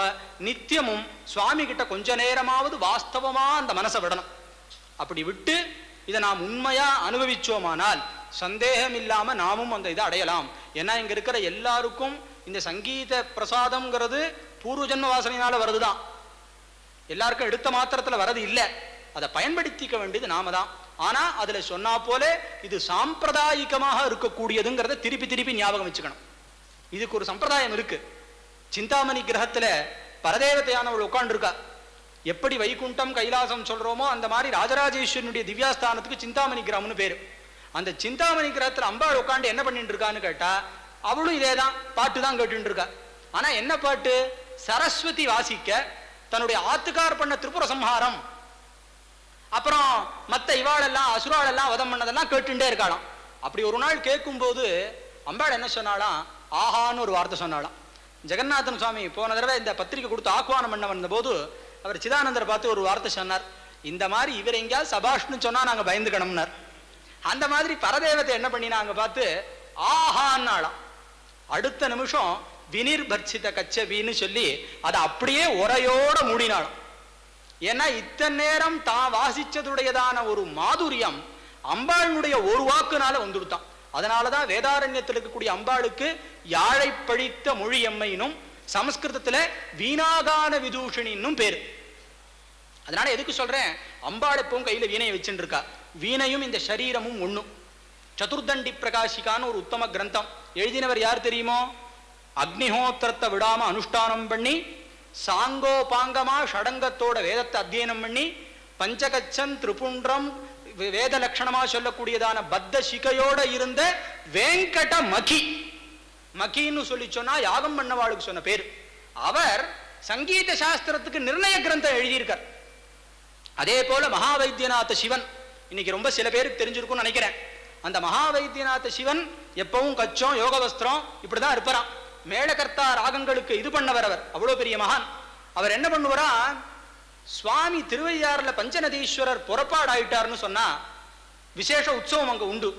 நித்தியமும் சுவாமி கிட்ட கொஞ்ச நேரமாவது வாஸ்தவமா அந்த மனசை விடணும். அப்படி விட்டு இதை நாம் உண்மையா அனுபவிச்சோமானால் சந்தேகம் இல்லாம நாமும் அந்த இதை அடையலாம். ஏன்னா இங்க இருக்கிற எல்லாருக்கும் இந்த சங்கீத பிரசாதம்ங்கிறது பூர்வ ஜன்ம வாசனையினால வருதுதான். எல்லாருக்கும் எடுத்த மாத்திரத்துல வரது இல்லை. அதை பயன்படுத்திக்க வேண்டியது நாம தான். ஆனா அதுல சொன்னா போல இது சாம்பிரதாயிகமாக இருக்கக்கூடியதுங்கிறத திருப்பி திருப்பி ஞாபகம் வச்சுக்கணும். இதுக்கு ஒரு சம்பிரதாயம் இருக்கு. சிந்தாமணி கிரகத்துல பரதேவதையானவள் உட்காந்துருக்கா. எப்படி வைகுண்டம் கைலாசம் சொல்றோமோ அந்த மாதிரி ராஜராஜேஸ்வரனுடைய திவ்யாஸ்தானத்துக்கு சிந்தாமணி கிரகம்னு பேரு. அந்த சிந்தாமணி கிரகத்துல அம்பாள் உட்காந்து என்ன பண்ணிட்டு இருக்கான்னு கேட்டா, அவளும் இதேதான் பாட்டு தான் கேட்டு இருக்கா. ஆனா என்ன பாட்டு? சரஸ்வதி வாசிக்க தன்னுடைய ஆத்துக்கார் பண்ண திரிபுர சம்ஹாரம், அப்புறம் மத்த இவாளெல்லாம் அசுராளெல்லாம் வதம் பண்ணதெல்லாம் கேட்டுட்டே இருக்காளாம். அப்படி ஒரு நாள் கேட்கும் போது அம்பாள் என்ன சொன்னாலாம், ஆஹான்னு ஒரு வார்த்தை சொன்னாலாம். ஜெகநாதன் சுவாமி போன தடவை இந்த பத்திரிக்கை கொடுத்து ஆக்குவானம் பண்ண வந்த போது அவர் சிதானந்தரை பார்த்து ஒரு வார்த்தை சொன்னார். இந்த மாதிரி இவர் எங்கேயாவது சபாஷ்னு சொன்னா நாங்க பயந்துக்கணும்னார். அந்த மாதிரி பரதேவத்தை என்ன பண்ணினாங்க பார்த்து ஆஹான்னாலாம். அடுத்த நிமிஷம் வினிர்பர்ச்சித கச்சபின்னு சொல்லி அதை அப்படியே உரையோட மூடினாலும். ஏன்னா இத்தனை நேரம் தான் வாசிச்சதுடையதான ஒரு மாதுரியம் அம்பாளுடைய ஒரு வாக்குனால வந்துடுத்தான். அதனாலதான் வேதாரண்யத்தில் இருக்கக்கூடிய அம்பாளுக்கு யாழை பழித்த மொழி எம்மைனும் சமஸ்கிருதத்துல வீணாகான விதூஷணின்னும் பேரு. அதனால எதுக்கு சொல்றேன், அம்பாள் எப்பவும் கையில வீணையை வச்சுட்டு இருக்கா. வீணையும் இந்த சரீரமும் ஒண்ணும். சதுர்தண்டி பிரகாசிக்கான ஒரு உத்தம கிரந்தம் எழுதினவர் யார் தெரியுமோ? அக்னிஹோத்திரத்தை விடாம அனுஷ்டானம் பண்ணி சாங்கோபாங்கமா ஷடங்கத்தோட வேதத்தை அத்தியனம் பண்ணி பஞ்சகச்சன் திரிபுண்டம் வேத லட்சணமா சொல்லக்கூடியதான பத்த சிகையோட இருந்த வேங்கட மகி. மகின்னு சொல்லி சொன்னா யாகம் பண்ணவாளுக்கு சொன்ன பேரு. அவர் சங்கீத சாஸ்திரத்துக்கு நிர்ணய கிரந்தம் எழுதியிருக்கார். அதே போல மகாவைத்தியநாத சிவன், இன்னைக்கு ரொம்ப சில பேருக்கு தெரிஞ்சிருக்கும்னு நினைக்கிறேன். அந்த மகாவைத்தியநாத சிவன் எப்பவும் கச்சம் யோக வஸ்திரம் இப்படிதான் இருப்பாராம். மேளகர்த்தா ராகங்களுக்கு இது பண்ணவர். அவர் அவ்வளவு பெரிய மகான். அவர் என்ன பண்ணுவாரா, சுவாமி திருவையாறுல பஞ்சநதீஸ்வரர் புறப்பாடு ஆயிட்டார்னு சொன்னா விசேஷ உற்சவம் அங்க உண்டு.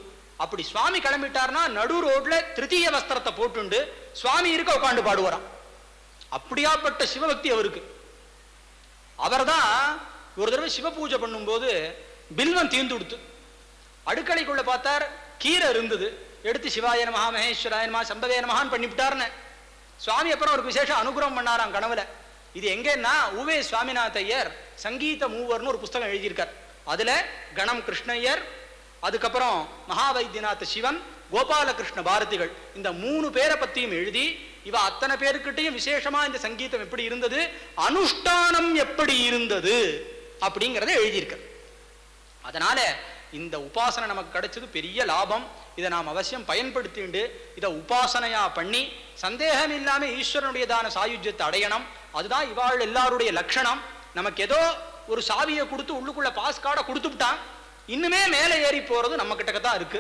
அப்படி சுவாமி கிளம்பிட்டார்னா நடு ரோட்ல திருத்தீய வஸ்திரத்தை போட்டுண்டு சுவாமி இருக்க உட்காந்து பாடுவாராம். அப்படியாப்பட்ட சிவபக்தி அவருக்கு. அவர்தான் ஒரு தடவை சிவ பூஜை பண்ணும்போது பில்வம் தீர்ந்து கொடுத்து அடுக்கலைக்குள்ள பார்த்தார், கீரை இருந்தது. எடுத்து சிவாய நமஹ மகேஸ்வராய நமஹ சம்பவே நமஹான்னு பண்ணிவிட்டார்னு சுவாமி அப்புறம் அவருக்கு விசேஷ அனுகிரகம் பண்ணாராம் கனவுல. இது எங்கன்னா உவே சுவாமிநாத ஐயர் சங்கீத மூவர்னு ஒரு புஸ்தகம் எழுதியிருக்கார். அதுல கணம் கிருஷ்ணய்யர், அதுக்கப்புறம் மகாவைத்தியநாத சிவன், கோபாலகிருஷ்ண பாரதிகள், இந்த 3 பேரை பத்தியும் எழுதி இவ அத்தனை பேருக்கிட்டையும் விசேஷமா இந்த சங்கீதம் எப்படி இருந்தது, அனுஷ்டானம் எப்படி இருந்தது அப்படிங்கிறத எழுதியிருக்க. அதனால இந்த உபாசனை நமக்கு கிடைச்சது பெரிய லாபம். இதை நாம் அவசியம் பயன்படுத்திண்டு இதை உபாசனையா பண்ணி சந்தேகம் இல்லாம ஈஸ்வரனுடையதான சாயுஜ்யத்தை அடையணும். அதுதான் இவாள் எல்லாருடைய லட்சணம். நமக்கு ஏதோ ஒரு சாவியை கொடுத்து உள்ளுக்குள்ள பாஸ் கார்டை கொடுத்துட்டான், இன்னுமே மேலே ஏறி போறது நம்ம கிட்ட தான் இருக்கு.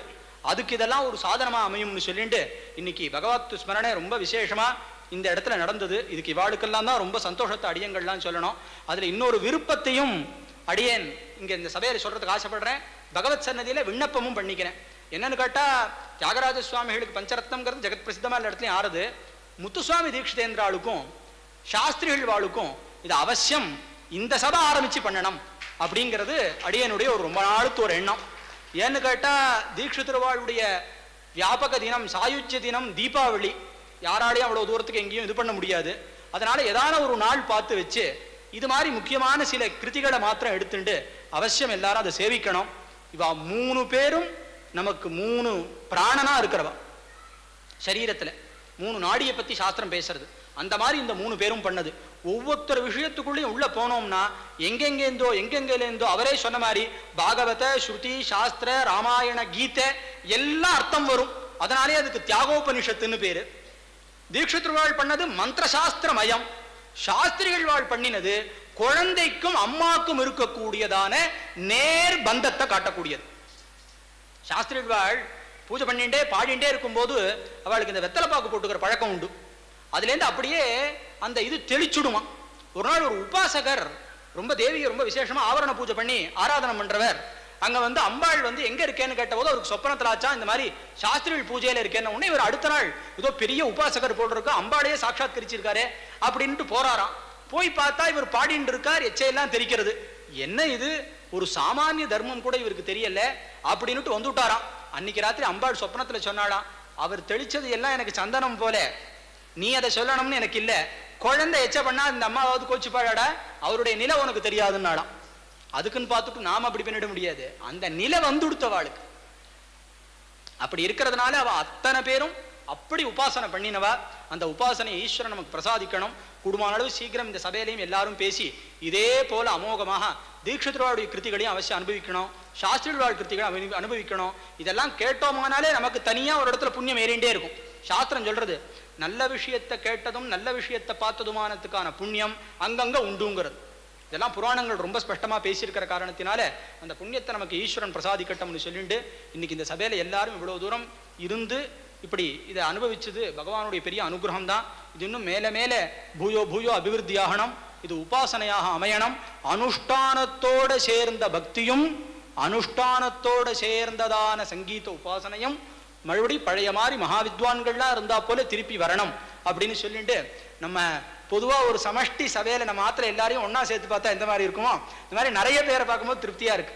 அதுக்கு இதெல்லாம் ஒரு சாதனமா அமையும்னு சொல்லிட்டு இன்னைக்கு பகவத் ஸ்மரணை ரொம்ப விசேஷமா இந்த இடத்துல நடந்தது. இதுக்கு இவாளுக்கெல்லாம் தான் ரொம்ப சந்தோஷத்தை அடியங்கள்லாம் சொல்லணும். அதுல இன்னொரு விருப்பத்தையும் அடியேன் இங்க இந்த சபையில சொல்றதுக்கு ஆசைப்படுறேன். பகவத் சன்னதியில விண்ணப்பமும் பண்ணிக்கிறேன். என்னன்னு கேட்டா, தியாகராஜ சுவாமிகளுக்கு பஞ்சரத்னம்ங்கிறது ஜெகத் பிரசித்தமா எல்லா இடத்துலையும் ஆறுது. முத்துசுவாமி தீட்சிதேந்திராளுக்கும் சாஸ்திரிகள் வாளுக்கும் இது அவசியம் இந்த சபை ஆரம்பிச்சு பண்ணணும் அப்படிங்கிறது அடியனுடைய ஒரு ரொம்ப நாளுக்கு ஒரு எண்ணம். ஏன்னு கேட்டா, தீட்சிதர்வாளுடைய வியாபக தினம் சாயுஜ்ய தினம் தீபாவளி, யாராலையும் அவ்வளவு தூரத்துக்கு எங்கேயும் இது பண்ண முடியாது. அதனால ஏதான ஒரு நாள் பார்த்து வச்சு இது மாதிரி முக்கியமான சில கிருதிகளை மாத்திரம் எடுத்துட்டு அவசியம் எல்லாரும் அதை சேவிக்கணும். இவா 3 பேரும் நமக்கு 3 பிராணனா இருக்கிறவா. சரீரத்துல 3 நாடியை பத்தி சாஸ்திரம் பேசுறது. அந்த மாதிரி இந்த 3 பேரும் பண்ணது. ஒவ்வொருத்தர் விஷயத்துக்குள்ளேயும் உள்ள போனோம்னா எங்கெங்கேருந்தோ அவரே சொன்ன மாதிரி பாகவத ஸ்ருதி சாஸ்திர ராமாயண கீதை எல்லாம் அர்த்தம் வரும். அதனாலே அதுக்கு தியாகோபனிஷத்துன்னு பேரு. தீட்சிதர்வாள் பண்ணது மந்திர சாஸ்திரமயம், சாஸ்திரிகள் வாழ் பண்ணினது குழந்தைக்கும் அம்மாக்கும் இருக்கக்கூடியதான நேர் பந்தத்தை காட்டக்கூடியது. சாஸ்திரிகள் வாழ் பூஜை பண்ணிட்டே பாடிண்டே இருக்கும்போது அவளுக்கு இந்த வெத்தலை பாக்கு போட்டுக்கிற பழக்கம் உண்டு. அதுல இருந்து அப்படியே அந்த இது தெளிச்சுடுமா. ஒரு நாள் ஒரு உபாசகர் ரொம்ப தேவியை ரொம்ப விசேஷமா ஆவரண பூஜை பண்ணி ஆராதனை பண்றவர் அங்க வந்து அம்பாள் வந்து எங்க இருக்கேன்னு கேட்ட போது அவருக்கு சொப்பனத்துல ஆச்சா இந்த மாதிரி சாஸ்திரிகள் பூஜையில இருக்கேன்னு. உடனே இவர் அடுத்த நாள் ஏதோ பெரிய உபாசகர் போட்டிருக்கா, அம்பாளையே சாட்சாத்கரிச்சிருக்காரு அப்படின்ட்டு போறாராம். போய் பார்த்தா இவர் பாடிட்டு இருக்கார், எச்சையெல்லாம் தெரிக்கிறது. என்ன இது, ஒரு சாமானிய தர்மம் கூட இவருக்கு தெரியல அப்படின்னுட்டு வந்துட்டாராம். அன்னைக்கு ராத்திரி அம்பாள் சொப்பனத்துல சொன்னாலாம், அவர் தெளிச்சது எல்லாம் எனக்கு சந்தனம் போல, நீ அதை சொல்லணும்னு எனக்கு இல்ல, குழந்தை எச்ச பண்ணா இந்த அம்மாவது கோச்சு பாடாடா, அவருடைய நிலை உனக்கு தெரியாதுன்னாலாம். அதுக்குன்னு பார்த்துட்டு நாம அப்படி பண்ணிட முடியாது, அந்த நிலை வந்துடுத்தவாளுக்கு. அப்படி இருக்கிறதுனால அவ அத்தனை பேரும் அப்படி உபாசனை பண்ணினவா. அந்த உபாசனை ஈஸ்வரன் நமக்கு பிரசாதிக்கணும். கூடுமான அளவு சீக்கிரம் இந்த சபையிலையும் எல்லாரும் பேசி இதே போல அமோகமாக தீட்சிதர்வாளுடைய கிருத்திகளையும் அவசியம் அனுபவிக்கணும், சாஸ்திரிகள் கிருத்திகளை அனுபவிக்கணும். இதெல்லாம் கேட்டோமானாலே நமக்கு தனியா ஒரு இடத்துல புண்ணியம் ஏறிண்டே இருக்கும். சாஸ்திரம் சொல்றது நல்ல விஷயத்தை கேட்டதும் நல்ல விஷயத்தை பார்த்ததுமானதுக்கான புண்ணியம் அங்கங்க உண்டுங்கிறது. இதெல்லாம் புராணங்கள் ரொம்ப ஸ்பஷ்டமா பேசியிருக்கிற காரணத்தினால அந்த புண்ணியத்தை நமக்கு ஈஸ்வரன் பிரசாதிக்கட்டும்னு சொல்லிட்டு இன்னைக்கு இந்த சபையில எல்லாரும் இவ்வளவு தூரம் இருந்து இப்படி இதை அனுபவிச்சது பகவானுடைய பெரிய அனுகிரகம் தான். இது இன்னும் மேல மேல பூயோ பூயோ அபிவிருத்தியாகணும். இது உபாசனையாக அமையணும். அனுஷ்டானத்தோட சேர்ந்த பக்தியும் அனுஷ்டானத்தோட சேர்ந்ததான சங்கீத உபாசனையும் மறுபடி பழைய மாதிரி மகாவித்வான்கள்லாம் இருந்தா போல திருப்பி வரணும் அப்படின்னு சொல்லிட்டு நம்ம பொதுவா ஒரு சமஷ்டி சபையில நம்ம மாத்திர எல்லாரையும் ஒன்னா சேர்த்து பார்த்தா எந்த மாதிரி இருக்குமோ இந்த மாதிரி நிறைய பேரை பார்க்கும்போது திருப்தியா இருக்கு.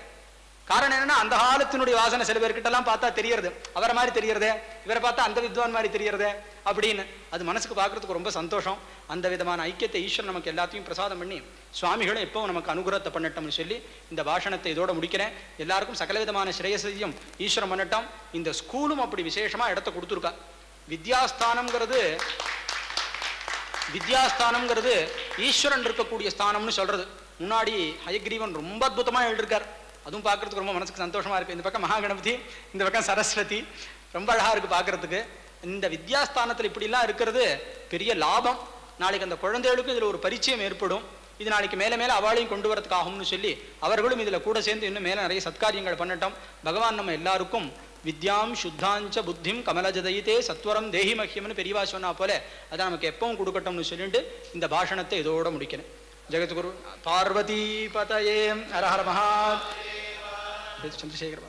காரணம் என்னன்னா, அந்த காலத்தினுடைய வாசனை சில பேர்கிட்ட எல்லாம் பார்த்தா தெரியறது, அவரை மாதிரி தெரியறது, இவரை பார்த்தா அந்த வித்வான் மாதிரி தெரியறது அப்படின்னு. அது மனசுக்கு பார்க்கறதுக்கு ரொம்ப சந்தோஷம். அந்த விதமான ஐக்கியத்தை ஈஸ்வரன் நமக்கு எல்லாத்தையும் பிரசாதம் பண்ணி சுவாமிகளும் எப்பவும் நமக்கு அனுகிரகத்தை பண்ணட்டோம்னு சொல்லி இந்த பாஷணத்தை இதோட முடிக்கிறேன். எல்லாருக்கும் சகல விதமான ஸ்ரேயசையும் ஈஸ்வரன் பண்ணட்டும். இந்த ஸ்கூலும் அப்படி விசேஷமா இடத்த கொடுத்துருக்கா. வித்யாஸ்தானம்ங்கிறது ஈஸ்வரன் இருக்கக்கூடிய ஸ்தானம்னு சொல்றது. முன்னாடி ஹயக்ரீவன் ரொம்ப அற்புதமா எழுதியிருக்கார். அதுவும் பார்க்கறதுக்கு ரொம்ப மனசுக்கு சந்தோஷமா இருக்கு. இந்த பக்கம் மகாகணபதி, இந்த பக்கம் சரஸ்வதி, ரொம்ப அழகா இருக்கு பார்க்கறதுக்கு. இந்த வித்யாஸ்தானத்தில் இப்படிலாம் இருக்கிறது பெரிய லாபம். நாளைக்கு அந்த குழந்தைகளுக்கும் இதில் ஒரு பரிச்சயம் ஏற்படும். இது நாளைக்கு மேலே மேலே அவளையும் கொண்டு வரதுக்காகும்னு சொல்லி அவர்களும் இதில் கூட சேர்ந்து இன்னும் மேலே நிறைய சத்காரியங்கள் பண்ணட்டும். பகவான் நம்ம எல்லாருக்கும் வித்யாம் சுத்தாஞ்ச புத்திம் கமலஜதயித்தே சத்வரம் தேஹி மஹ்யம்னு பெரியவா சொன்னா போல அதை நமக்கு எப்பவும் கொடுக்கட்டும்னு சொல்லிட்டு இந்த பாஷணத்தை இதோட முடிக்கிறேன். ஜெகத்குரு பார்வதி பதயே ஹர ஹர மகா சந்திரசேகர.